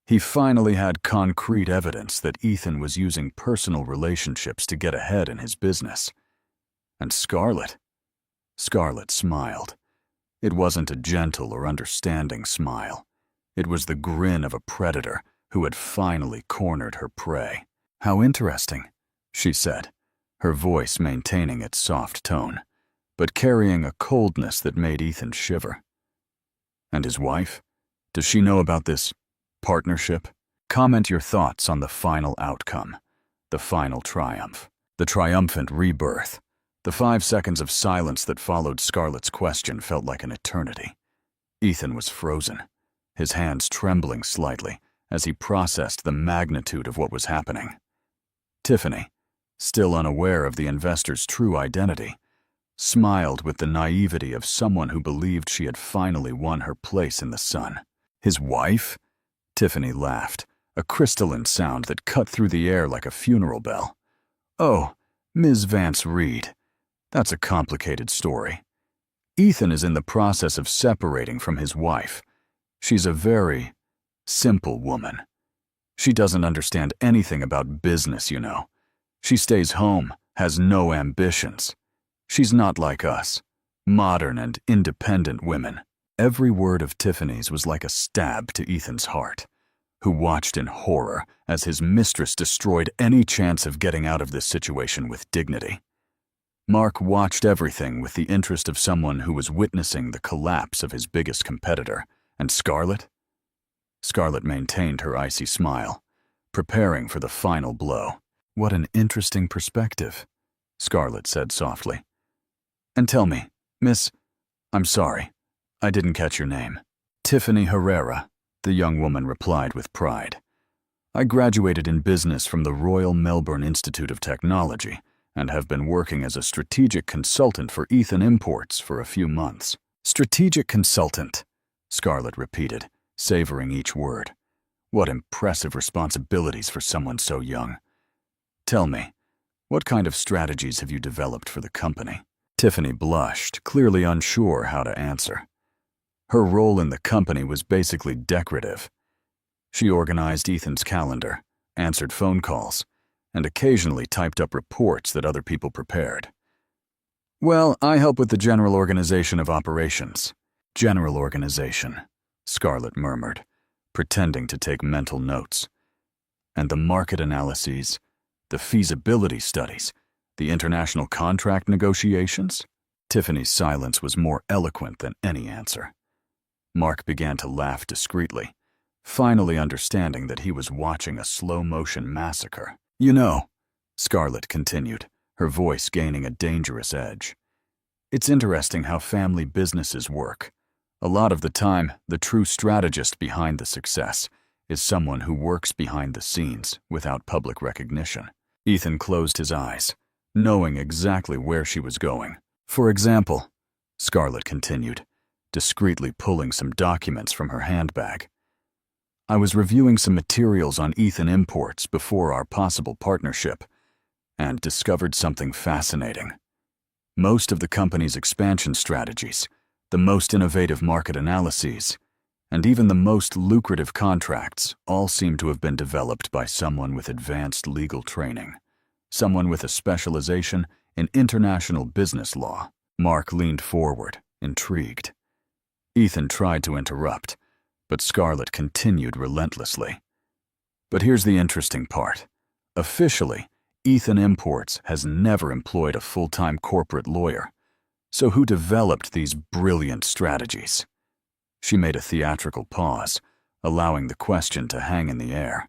He finally had concrete evidence that Ethan was using personal relationships to get ahead in his business. And Scarlett smiled. It wasn't a gentle or understanding smile. It was the grin of a predator who had finally cornered her prey. "How interesting," she said, her voice maintaining its soft tone, but carrying a coldness that made Ethan shiver. "And his wife? Does she know about this partnership?" Comment your thoughts on the final outcome. The final triumph. The triumphant rebirth. The 5 seconds of silence that followed Scarlett's question felt like an eternity. Ethan was frozen, his hands trembling slightly as he processed the magnitude of what was happening. Tiffany, still unaware of the investor's true identity, smiled with the naivety of someone who believed she had finally won her place in the sun. His wife? Tiffany laughed, a crystalline sound that cut through the air like a funeral bell. Oh, Ms. Vance Reed. That's a complicated story. Ethan is in the process of separating from his wife. She's a very simple woman. She doesn't understand anything about business, you know. She stays home, has no ambitions. She's not like us, modern and independent women. Every word of Tiffany's was like a stab to Ethan's heart, who watched in horror as his mistress destroyed any chance of getting out of this situation with dignity. Mark watched everything with the interest of someone who was witnessing the collapse of his biggest competitor. And Scarlett? Scarlett maintained her icy smile, preparing for the final blow. What an interesting perspective, Scarlett said softly. And tell me, Miss, I'm sorry, I didn't catch your name. Tiffany Herrera, the young woman replied with pride. I graduated in business from the Royal Melbourne Institute of Technology and have been working as a strategic consultant for Ethan Imports for a few months. Strategic consultant, Scarlett repeated, savoring each word. What impressive responsibilities for someone so young. Tell me, what kind of strategies have you developed for the company? Tiffany blushed, clearly unsure how to answer. Her role in the company was basically decorative. She organized Ethan's calendar, answered phone calls, and occasionally typed up reports that other people prepared. Well, I help with the general organization of operations. General organization, Scarlett murmured, pretending to take mental notes. And the market analyses, the feasibility studies, the international contract negotiations? Tiffany's silence was more eloquent than any answer. Mark began to laugh discreetly, finally understanding that he was watching a slow-motion massacre. You know, Scarlett continued, her voice gaining a dangerous edge. It's interesting how family businesses work. A lot of the time, the true strategist behind the success is someone who works behind the scenes without public recognition. Ethan closed his eyes, knowing exactly where she was going. For example, Scarlett continued, discreetly pulling some documents from her handbag. I was reviewing some materials on Ethan Imports before our possible partnership and discovered something fascinating. Most of the company's expansion strategies, the most innovative market analyses, and even the most lucrative contracts all seem to have been developed by someone with advanced legal training, someone with a specialization in international business law. Mark leaned forward, intrigued. Ethan tried to interrupt, but Scarlett continued relentlessly. But here's the interesting part. Officially, Ethan Imports has never employed a full-time corporate lawyer. So who developed these brilliant strategies? She made a theatrical pause, allowing the question to hang in the air.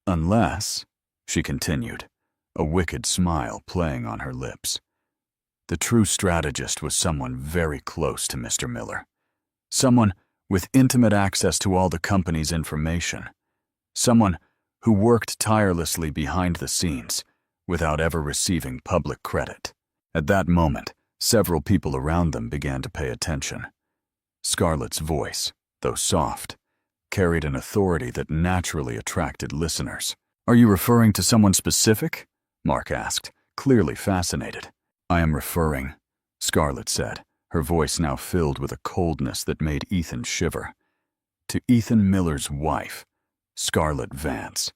Unless, she continued, a wicked smile playing on her lips. The true strategist was someone very close to Mr. Miller. Someone with intimate access to all the company's information. Someone who worked tirelessly behind the scenes without ever receiving public credit. At that moment, several people around them began to pay attention. Scarlett's voice, though soft, carried an authority that naturally attracted listeners. Are you referring to someone specific? Mark asked, clearly fascinated. I am referring, Scarlett said, her voice now filled with a coldness that made Ethan shiver, to Ethan Miller's wife, Scarlett Vance,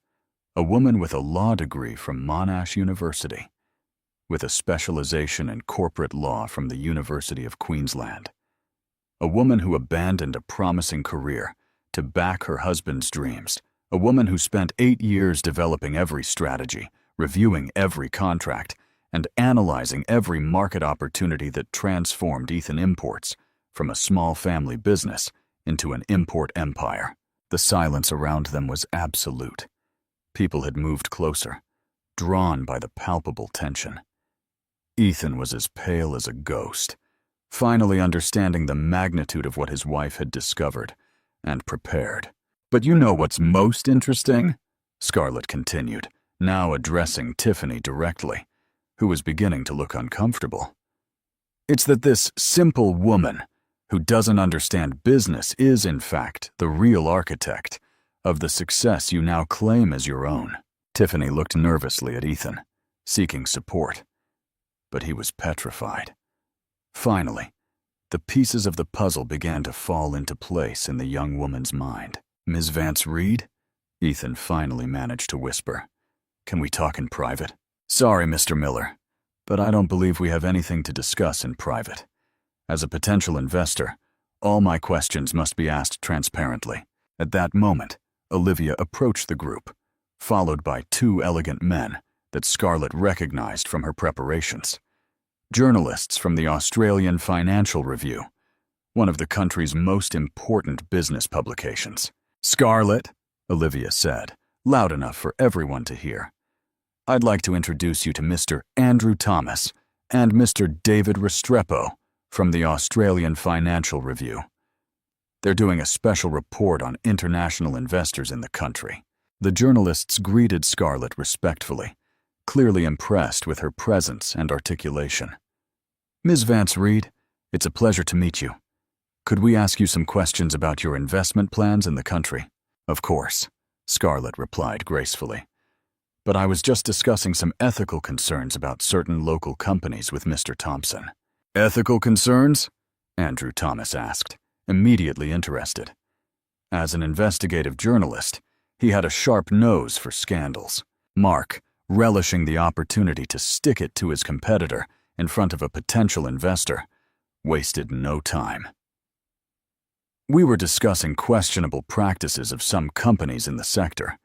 a woman with a law degree from Monash University, with a specialization in corporate law from the University of Queensland. A woman who abandoned a promising career to back her husband's dreams. A woman who spent 8 years developing every strategy, reviewing every contract, and analyzing every market opportunity that transformed Ethan Imports from a small family business into an import empire. The silence around them was absolute. People had moved closer, drawn by the palpable tension. Ethan was as pale as a ghost, finally understanding the magnitude of what his wife had discovered, and prepared. "But you know what's most interesting?" Scarlett continued, now addressing Tiffany directly, who was beginning to look uncomfortable. "It's that this simple woman, who doesn't understand business, is, in fact, the real architect of the success you now claim as your own." Tiffany looked nervously at Ethan, seeking support, but he was petrified. Finally, the pieces of the puzzle began to fall into place in the young woman's mind. "Ms. Vance Reed?" Ethan finally managed to whisper. "Can we talk in private?" "Sorry, Mr. Miller, but I don't believe we have anything to discuss in private. As a potential investor, all my questions must be asked transparently." At that moment, Olivia approached the group, followed by two elegant men that Scarlett recognized from her preparations. Journalists from the Australian Financial Review, one of the country's most important business publications. "Scarlett," Olivia said, loud enough for everyone to hear, "I'd like to introduce you to Mr. Andrew Thomas and Mr. David Restrepo from the Australian Financial Review. They're doing a special report on international investors in the country." The journalists greeted Scarlett respectfully, clearly impressed with her presence and articulation. "Ms. Vance Reed, it's a pleasure to meet you. Could we ask you some questions about your investment plans in the country?" "Of course," Scarlett replied gracefully. "But I was just discussing some ethical concerns about certain local companies with Mr. Thompson." "Ethical concerns?" Andrew Thomas asked, immediately interested. As an investigative journalist, he had a sharp nose for scandals. Mark, relishing the opportunity to stick it to his competitor in front of a potential investor, wasted no time. "We were discussing questionable practices of some companies in the sector,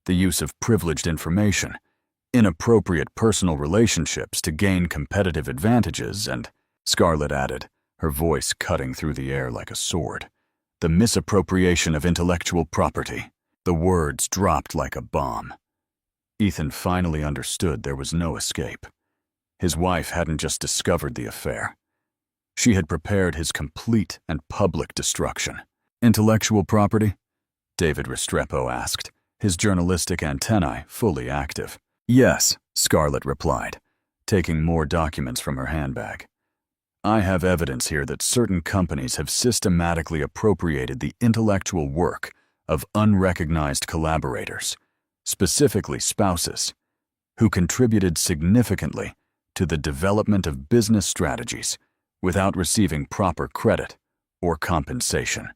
the use of privileged information, inappropriate personal relationships to gain competitive advantages, and," Scarlett added, her voice cutting through the air like a sword, "the misappropriation of intellectual property." The words dropped like a bomb. Ethan finally understood there was no escape. His wife hadn't just discovered the affair. She had prepared his complete and public destruction. "Intellectual property?" David Restrepo asked, his journalistic antennae fully active. "Yes," Scarlett replied, taking more documents from her handbag. "I have evidence here that certain companies have systematically appropriated the intellectual work of unrecognized collaborators, specifically spouses, who contributed significantly to the development of business strategies without receiving proper credit or compensation."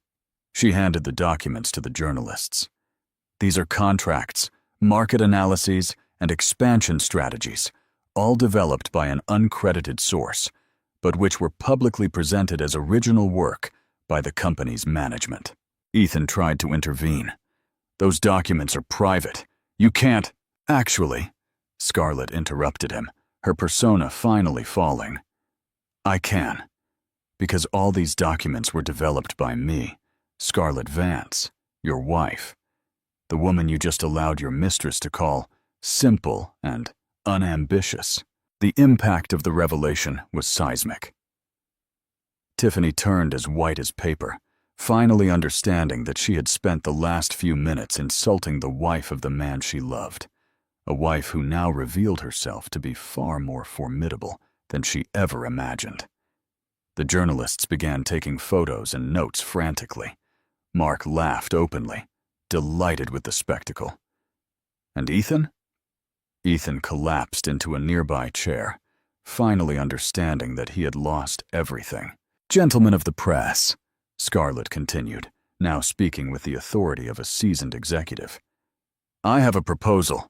She handed the documents to the journalists. "These are contracts, market analyses, and expansion strategies, all developed by an uncredited source, but which were publicly presented as original work by the company's management." Ethan tried to intervene. "Those documents are private. You can't—" "Actually," Scarlett interrupted him, her persona finally falling, "I can, because all these documents were developed by me, Scarlett Vance, your wife, the woman you just allowed your mistress to call simple and unambitious." The impact of the revelation was seismic. Tiffany turned as white as paper, finally understanding that she had spent the last few minutes insulting the wife of the man she loved, a wife who now revealed herself to be far more formidable than she ever imagined. The journalists began taking photos and notes frantically. Mark laughed openly, delighted with the spectacle. "And Ethan?" Ethan collapsed into a nearby chair, finally understanding that he had lost everything. "Gentlemen of the press," Scarlett continued, now speaking with the authority of a seasoned executive, "I have a proposal.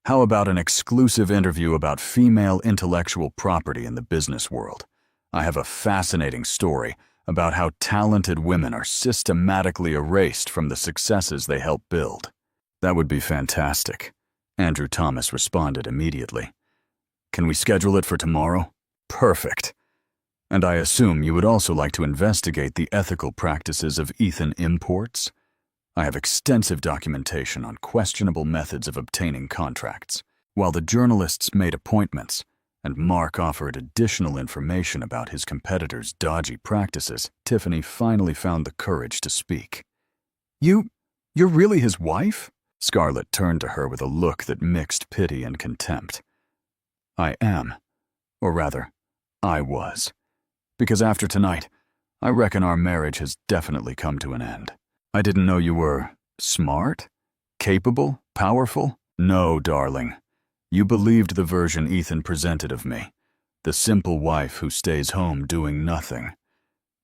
How about an exclusive interview about female intellectual property in the business world? I have a fascinating story about how talented women are systematically erased from the successes they help build." "That would be fantastic," Andrew Thomas responded immediately. "Can we schedule it for tomorrow?" "Perfect. And I assume you would also like to investigate the ethical practices of Ethan Imports? I have extensive documentation on questionable methods of obtaining contracts. While the journalists made appointments, and Mark offered additional information about his competitor's dodgy practices, Tiffany finally found the courage to speak. You're really his wife?" Scarlett turned to her with a look that mixed pity and contempt. "I am. Or rather, I was. Because after tonight, I reckon our marriage has definitely come to an end. I didn't know you were smart? Capable? Powerful? No, darling. You believed the version Ethan presented of me, the simple wife who stays home doing nothing.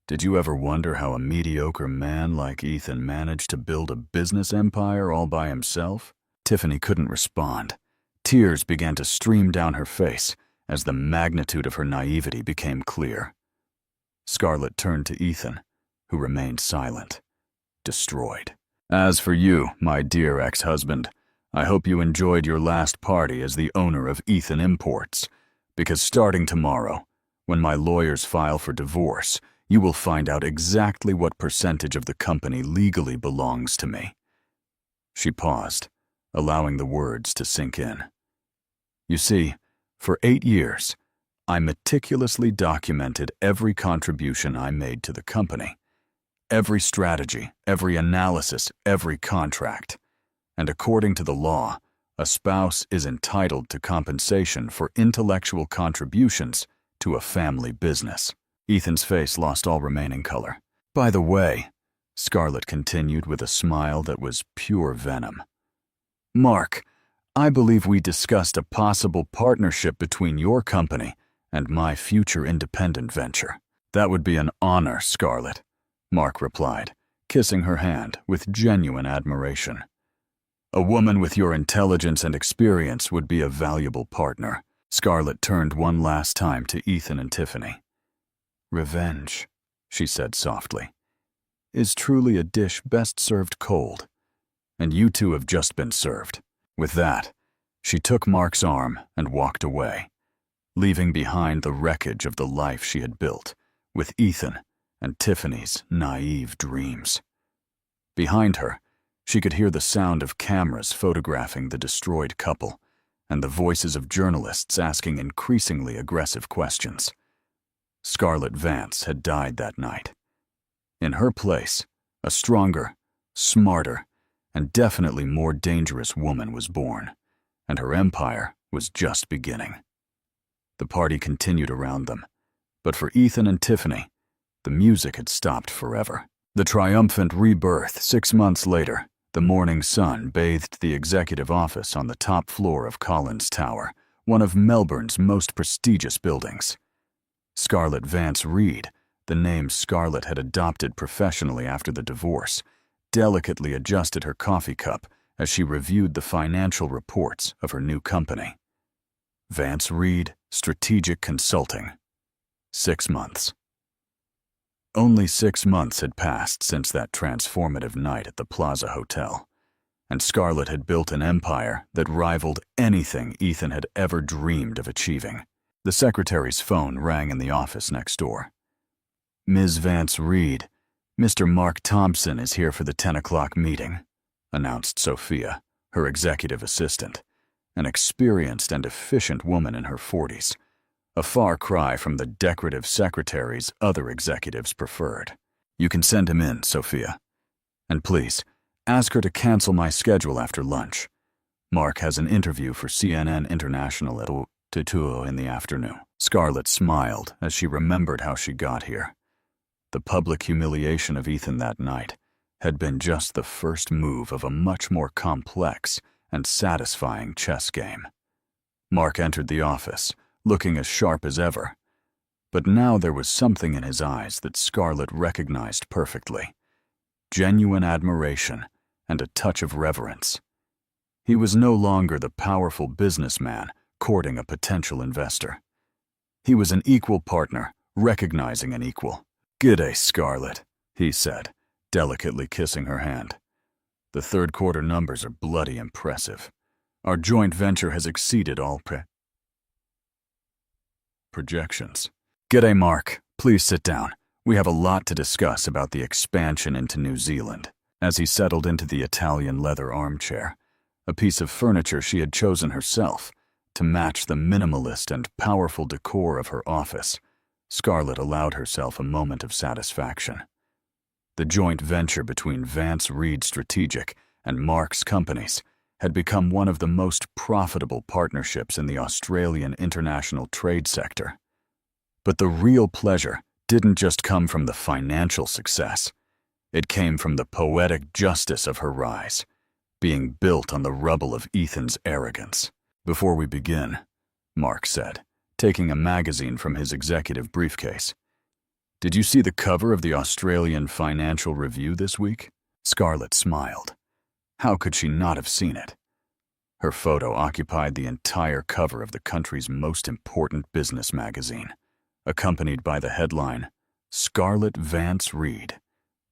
Did you ever wonder how a mediocre man like Ethan managed to build a business empire all by himself?" Tiffany couldn't respond. Tears began to stream down her face as the magnitude of her naivety became clear. Scarlett turned to Ethan, who remained silent, destroyed. "As for you, my dear ex-husband, I hope you enjoyed your last party as the owner of Ethan Imports, because starting tomorrow, when my lawyers file for divorce, you will find out exactly what percentage of the company legally belongs to me." She paused, allowing the words to sink in. "You see, for 8 years, I meticulously documented every contribution I made to the company, every strategy, every analysis, every contract. And according to the law, a spouse is entitled to compensation for intellectual contributions to a family business." Ethan's face lost all remaining color. "By the way," Scarlett continued with a smile that was pure venom, "Mark, I believe we discussed a possible partnership between your company and my future independent venture." "That would be an honor, Scarlett," Mark replied, kissing her hand with genuine admiration. "A woman with your intelligence and experience would be a valuable partner." Scarlett turned one last time to Ethan and Tiffany. "Revenge," she said softly, "is truly a dish best served cold, and you two have just been served." With that, she took Mark's arm and walked away, leaving behind the wreckage of the life she had built with Ethan and Tiffany's naive dreams. Behind her, she could hear the sound of cameras photographing the destroyed couple and the voices of journalists asking increasingly aggressive questions. Scarlett Vance had died that night. In her place, a stronger, smarter, and definitely more dangerous woman was born, and her empire was just beginning. The party continued around them, but for Ethan and Tiffany, the music had stopped forever. The triumphant rebirth 6 months later, the morning sun bathed the executive office on the top floor of Collins Tower, one of Melbourne's most prestigious buildings. Scarlett Vance Reed, the name Scarlett had adopted professionally after the divorce, delicately adjusted her coffee cup as she reviewed the financial reports of her new company. Vance Reed Strategic Consulting. 6 months. Only 6 months had passed since that transformative night at the Plaza Hotel, and Scarlett had built an empire that rivaled anything Ethan had ever dreamed of achieving. The secretary's phone rang in the office next door. "Ms. Vance Reed, Mr. Mark Thompson is here for the 10 o'clock meeting," announced Sophia, her executive assistant, an experienced and efficient woman in her 40s. A far cry from the decorative secretaries other executives preferred. "You can send him in, Sophia. And please, ask her to cancel my schedule after lunch. Mark has an interview for CNN International at 2 in the afternoon." Scarlett smiled as she remembered how she got here. The public humiliation of Ethan that night had been just the first move of a much more complex and satisfying chess game. Mark entered the office, looking as sharp as ever. But now there was something in his eyes that Scarlett recognized perfectly. Genuine admiration and a touch of reverence. He was no longer the powerful businessman courting a potential investor. He was an equal partner, recognizing an equal. "G'day, Scarlett," he said, delicately kissing her hand. "The third quarter numbers are bloody impressive. Our joint venture has exceeded all projections." "G'day, Mark. Please sit down. We have a lot to discuss about the expansion into New Zealand." As he settled into the Italian leather armchair, a piece of furniture she had chosen herself, To match the minimalist and powerful decor of her office, Scarlett allowed herself a moment of satisfaction. The joint venture between Vance Reed Strategic and Mark's companies had become one of the most profitable partnerships in the Australian international trade sector. But the real pleasure didn't just come from the financial success. It came from the poetic justice of her rise, being built on the rubble of Ethan's arrogance. "Before we begin," Mark said, taking a magazine from his executive briefcase, "did you see the cover of the Australian Financial Review this week?" Scarlett smiled. How could she not have seen it? Her photo occupied the entire cover of the country's most important business magazine, accompanied by the headline, "Scarlett Vance Reed,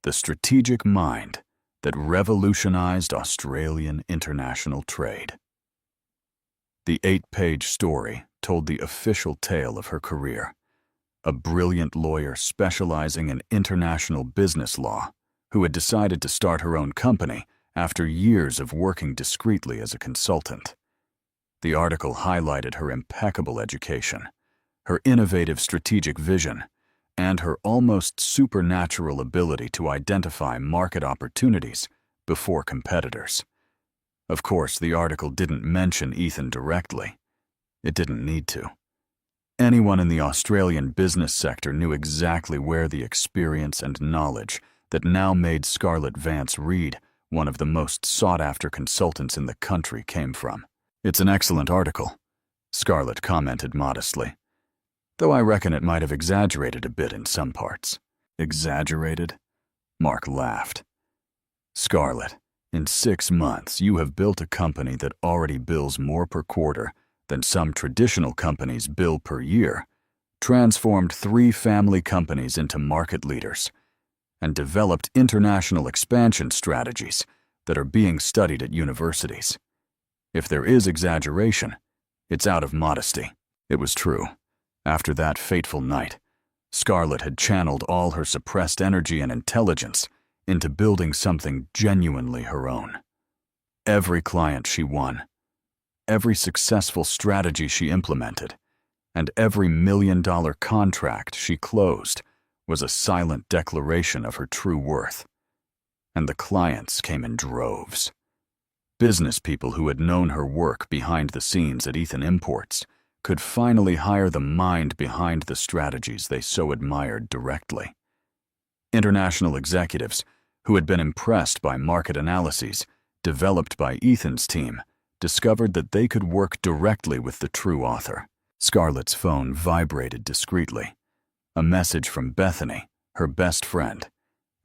the strategic mind that revolutionized Australian international trade." The 8-page story told the official tale of her career, a brilliant lawyer specializing in international business law who had decided to start her own company after years of working discreetly as a consultant. The article highlighted her impeccable education, her innovative strategic vision, and her almost supernatural ability to identify market opportunities before competitors. Of course, the article didn't mention Ethan directly. It didn't need to. Anyone in the Australian business sector knew exactly where the experience and knowledge that now made Scarlett Vance Reed one of the most sought-after consultants in the country came from. "It's an excellent article," Scarlett commented modestly, "though I reckon it might have exaggerated a bit in some parts." "Exaggerated?" Mark laughed. "Scarlett, in 6 months you have built a company that already bills more per quarter than some traditional companies bill per year, transformed 3 family companies into market leaders, and developed international expansion strategies that are being studied at universities. If there is exaggeration, it's out of modesty." It was true. After that fateful night, Scarlett had channeled all her suppressed energy and intelligence into building something genuinely her own. Every client she won, every successful strategy she implemented, and every $1-million contract she closed was a silent declaration of her true worth. And the clients came in droves. Business people who had known her work behind the scenes at Ethan Imports could finally hire the mind behind the strategies they so admired directly. International executives who had been impressed by market analyses developed by Ethan's team discovered that they could work directly with the true author. Scarlett's phone vibrated discreetly. A message from Bethany, her best friend,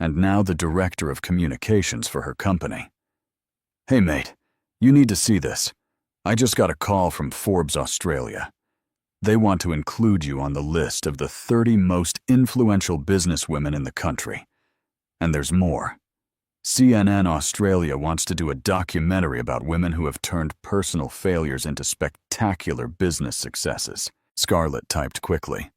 and now the director of communications for her company. "Hey mate, you need to see this. I just got a call from Forbes Australia. They want to include you on the list of the 30 most influential businesswomen in the country. And there's more. CNN Australia wants to do a documentary about women who have turned personal failures into spectacular business successes." Scarlett typed quickly.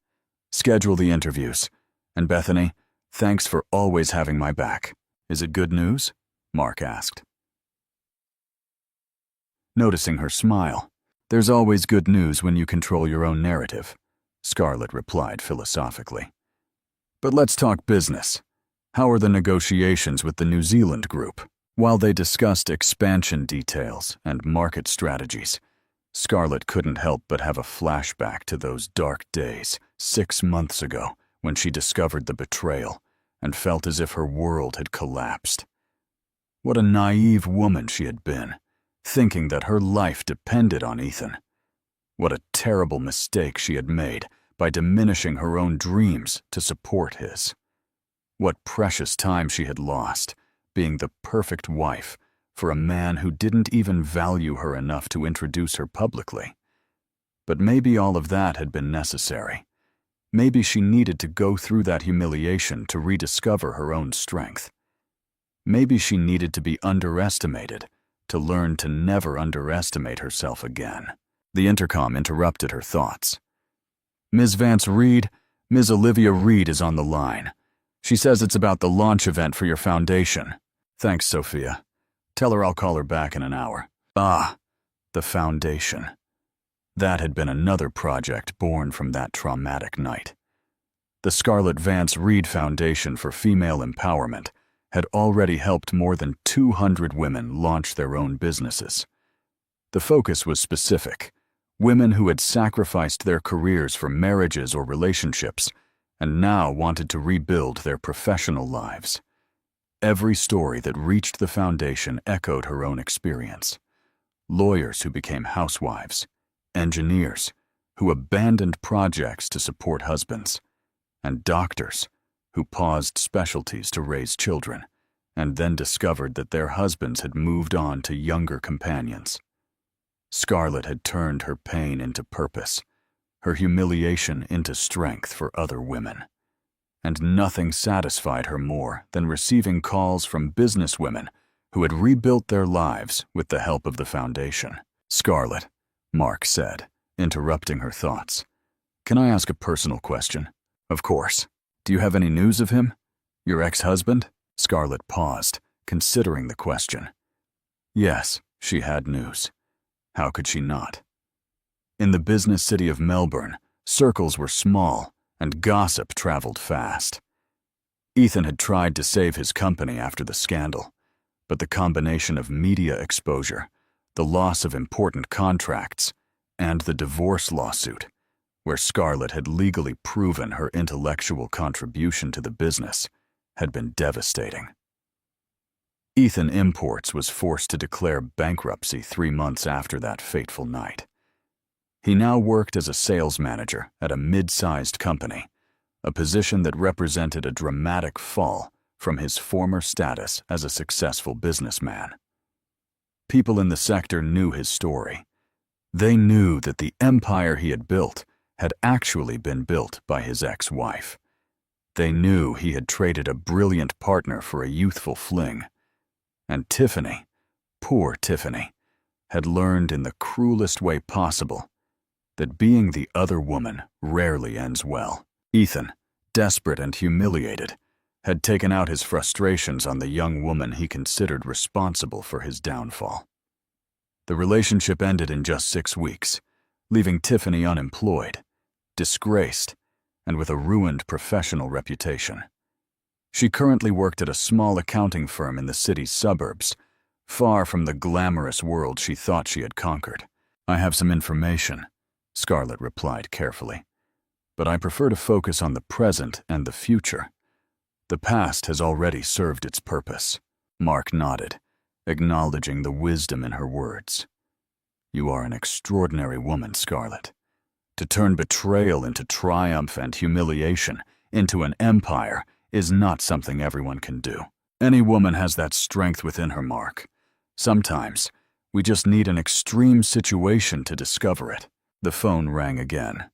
"Schedule the interviews. And Bethany, thanks for always having my back. Is it good news?" Mark asked. Noticing her smile, "There's always good news when you control your own narrative," Scarlett replied philosophically. "But let's talk business. How are the negotiations with the New Zealand group?" While they discussed expansion details and market strategies, Scarlett couldn't help but have a flashback to those dark days 6 months ago when she discovered the betrayal and felt as if her world had collapsed. What a naive woman she had been, thinking that her life depended on Ethan. What a terrible mistake she had made by diminishing her own dreams to support his. What precious time she had lost, being the perfect wife for a man who didn't even value her enough to introduce her publicly. But maybe all of that had been necessary. Maybe she needed to go through that humiliation to rediscover her own strength. Maybe she needed to be underestimated to learn to never underestimate herself again. The intercom interrupted her thoughts. "Ms. Vance Reed, Ms. Olivia Reed is on the line. She says it's about the launch event for your foundation." "Thanks, Sophia. Tell her I'll call her back in an hour." Ah, the foundation. That had been another project born from that traumatic night. The Scarlett Vance Reed Foundation for Female Empowerment had already helped more than 200 women launch their own businesses. The focus was specific: women who had sacrificed their careers for marriages or relationships and now wanted to rebuild their professional lives. Every story that reached the foundation echoed her own experience. Lawyers who became housewives, engineers who abandoned projects to support husbands, and doctors who paused specialties to raise children and then discovered that their husbands had moved on to younger companions. Scarlett had turned her pain into purpose, her humiliation into strength for other women. And nothing satisfied her more than receiving calls from businesswomen who had rebuilt their lives with the help of the foundation. "Scarlett," Mark said, interrupting her thoughts, "can I ask a personal question?" "Of course. Do you have any news of him? Your ex-husband?" Scarlett paused, considering the question. Yes, she had news. How could she not? In the business city of Melbourne, circles were small and gossip traveled fast. Ethan had tried to save his company after the scandal, but the combination of media exposure, the loss of important contracts, and the divorce lawsuit, where Scarlett had legally proven her intellectual contribution to the business, had been devastating. Ethan Imports was forced to declare bankruptcy 3 months after that fateful night. He now worked as a sales manager at a mid-sized company, a position that represented a dramatic fall from his former status as a successful businessman. People in the sector knew his story. They knew that the empire he had built had actually been built by his ex-wife. They knew he had traded a brilliant partner for a youthful fling. And Tiffany, poor Tiffany, had learned in the cruelest way possible that being the other woman rarely ends well. Ethan, desperate and humiliated, had taken out his frustrations on the young woman he considered responsible for his downfall. The relationship ended in just 6 weeks, leaving Tiffany unemployed, disgraced, and with a ruined professional reputation. She currently worked at a small accounting firm in the city's suburbs, far from the glamorous world she thought she had conquered. "I have some information," Scarlett replied carefully, "but I prefer to focus on the present and the future. The past has already served its purpose." Mark nodded, acknowledging the wisdom in her words. "You are an extraordinary woman, Scarlett. To turn betrayal into triumph and humiliation into an empire is not something everyone can do. Any woman has that strength within her, Mark. Sometimes, we just need an extreme situation to discover it." The phone rang again.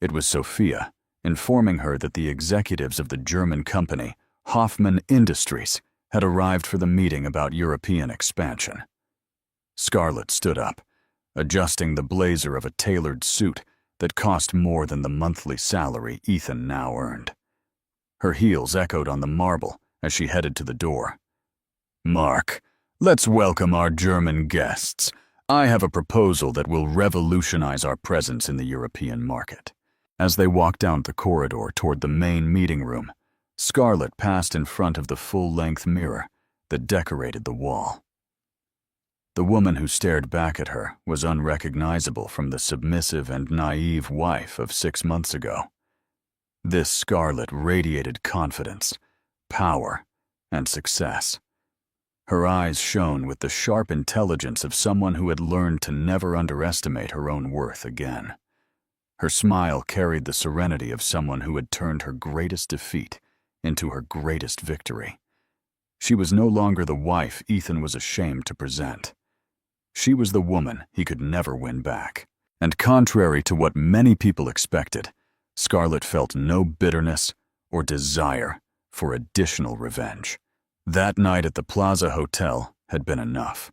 It was Sophia, informing her that the executives of the German company, Hoffman Industries, had arrived for the meeting about European expansion. Scarlett stood up, adjusting the blazer of a tailored suit that cost more than the monthly salary Ethan now earned. Her heels echoed on the marble as she headed to the door. "Mark, let's welcome our German guests. I have a proposal that will revolutionize our presence in the European market." As they walked down the corridor toward the main meeting room, Scarlett passed in front of the full-length mirror that decorated the wall. The woman who stared back at her was unrecognizable from the submissive and naive wife of 6 months ago. This Scarlett radiated confidence, power, and success. Her eyes shone with the sharp intelligence of someone who had learned to never underestimate her own worth again. Her smile carried the serenity of someone who had turned her greatest defeat into her greatest victory. She was no longer the wife Ethan was ashamed to present. She was the woman he could never win back. And contrary to what many people expected, Scarlett felt no bitterness or desire for additional revenge. That night at the Plaza Hotel had been enough.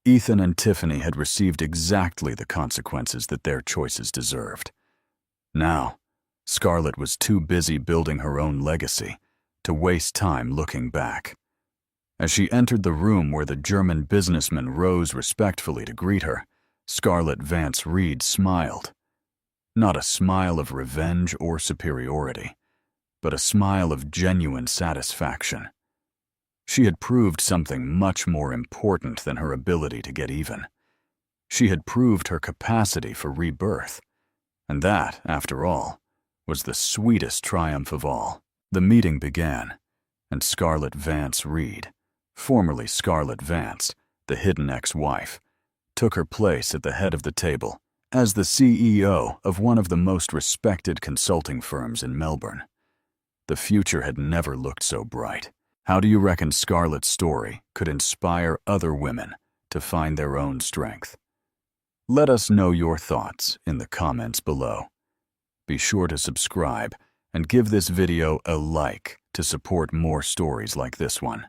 Ethan and Tiffany had received exactly the consequences that their choices deserved. Now, Scarlett was too busy building her own legacy to waste time looking back. As she entered the room where the German businessman rose respectfully to greet her, Scarlett Vance Reed smiled. Not a smile of revenge or superiority, but a smile of genuine satisfaction. She had proved something much more important than her ability to get even. She had proved her capacity for rebirth, and that, after all, was the sweetest triumph of all. The meeting began, and Scarlett Vance Reed, formerly Scarlett Vance, the hidden ex-wife, took her place at the head of the table as the CEO of one of the most respected consulting firms in Melbourne. The future had never looked so bright. How do you reckon Scarlett's story could inspire other women to find their own strength? Let us know your thoughts in the comments below. Be sure to subscribe and give this video a like to support more stories like this one.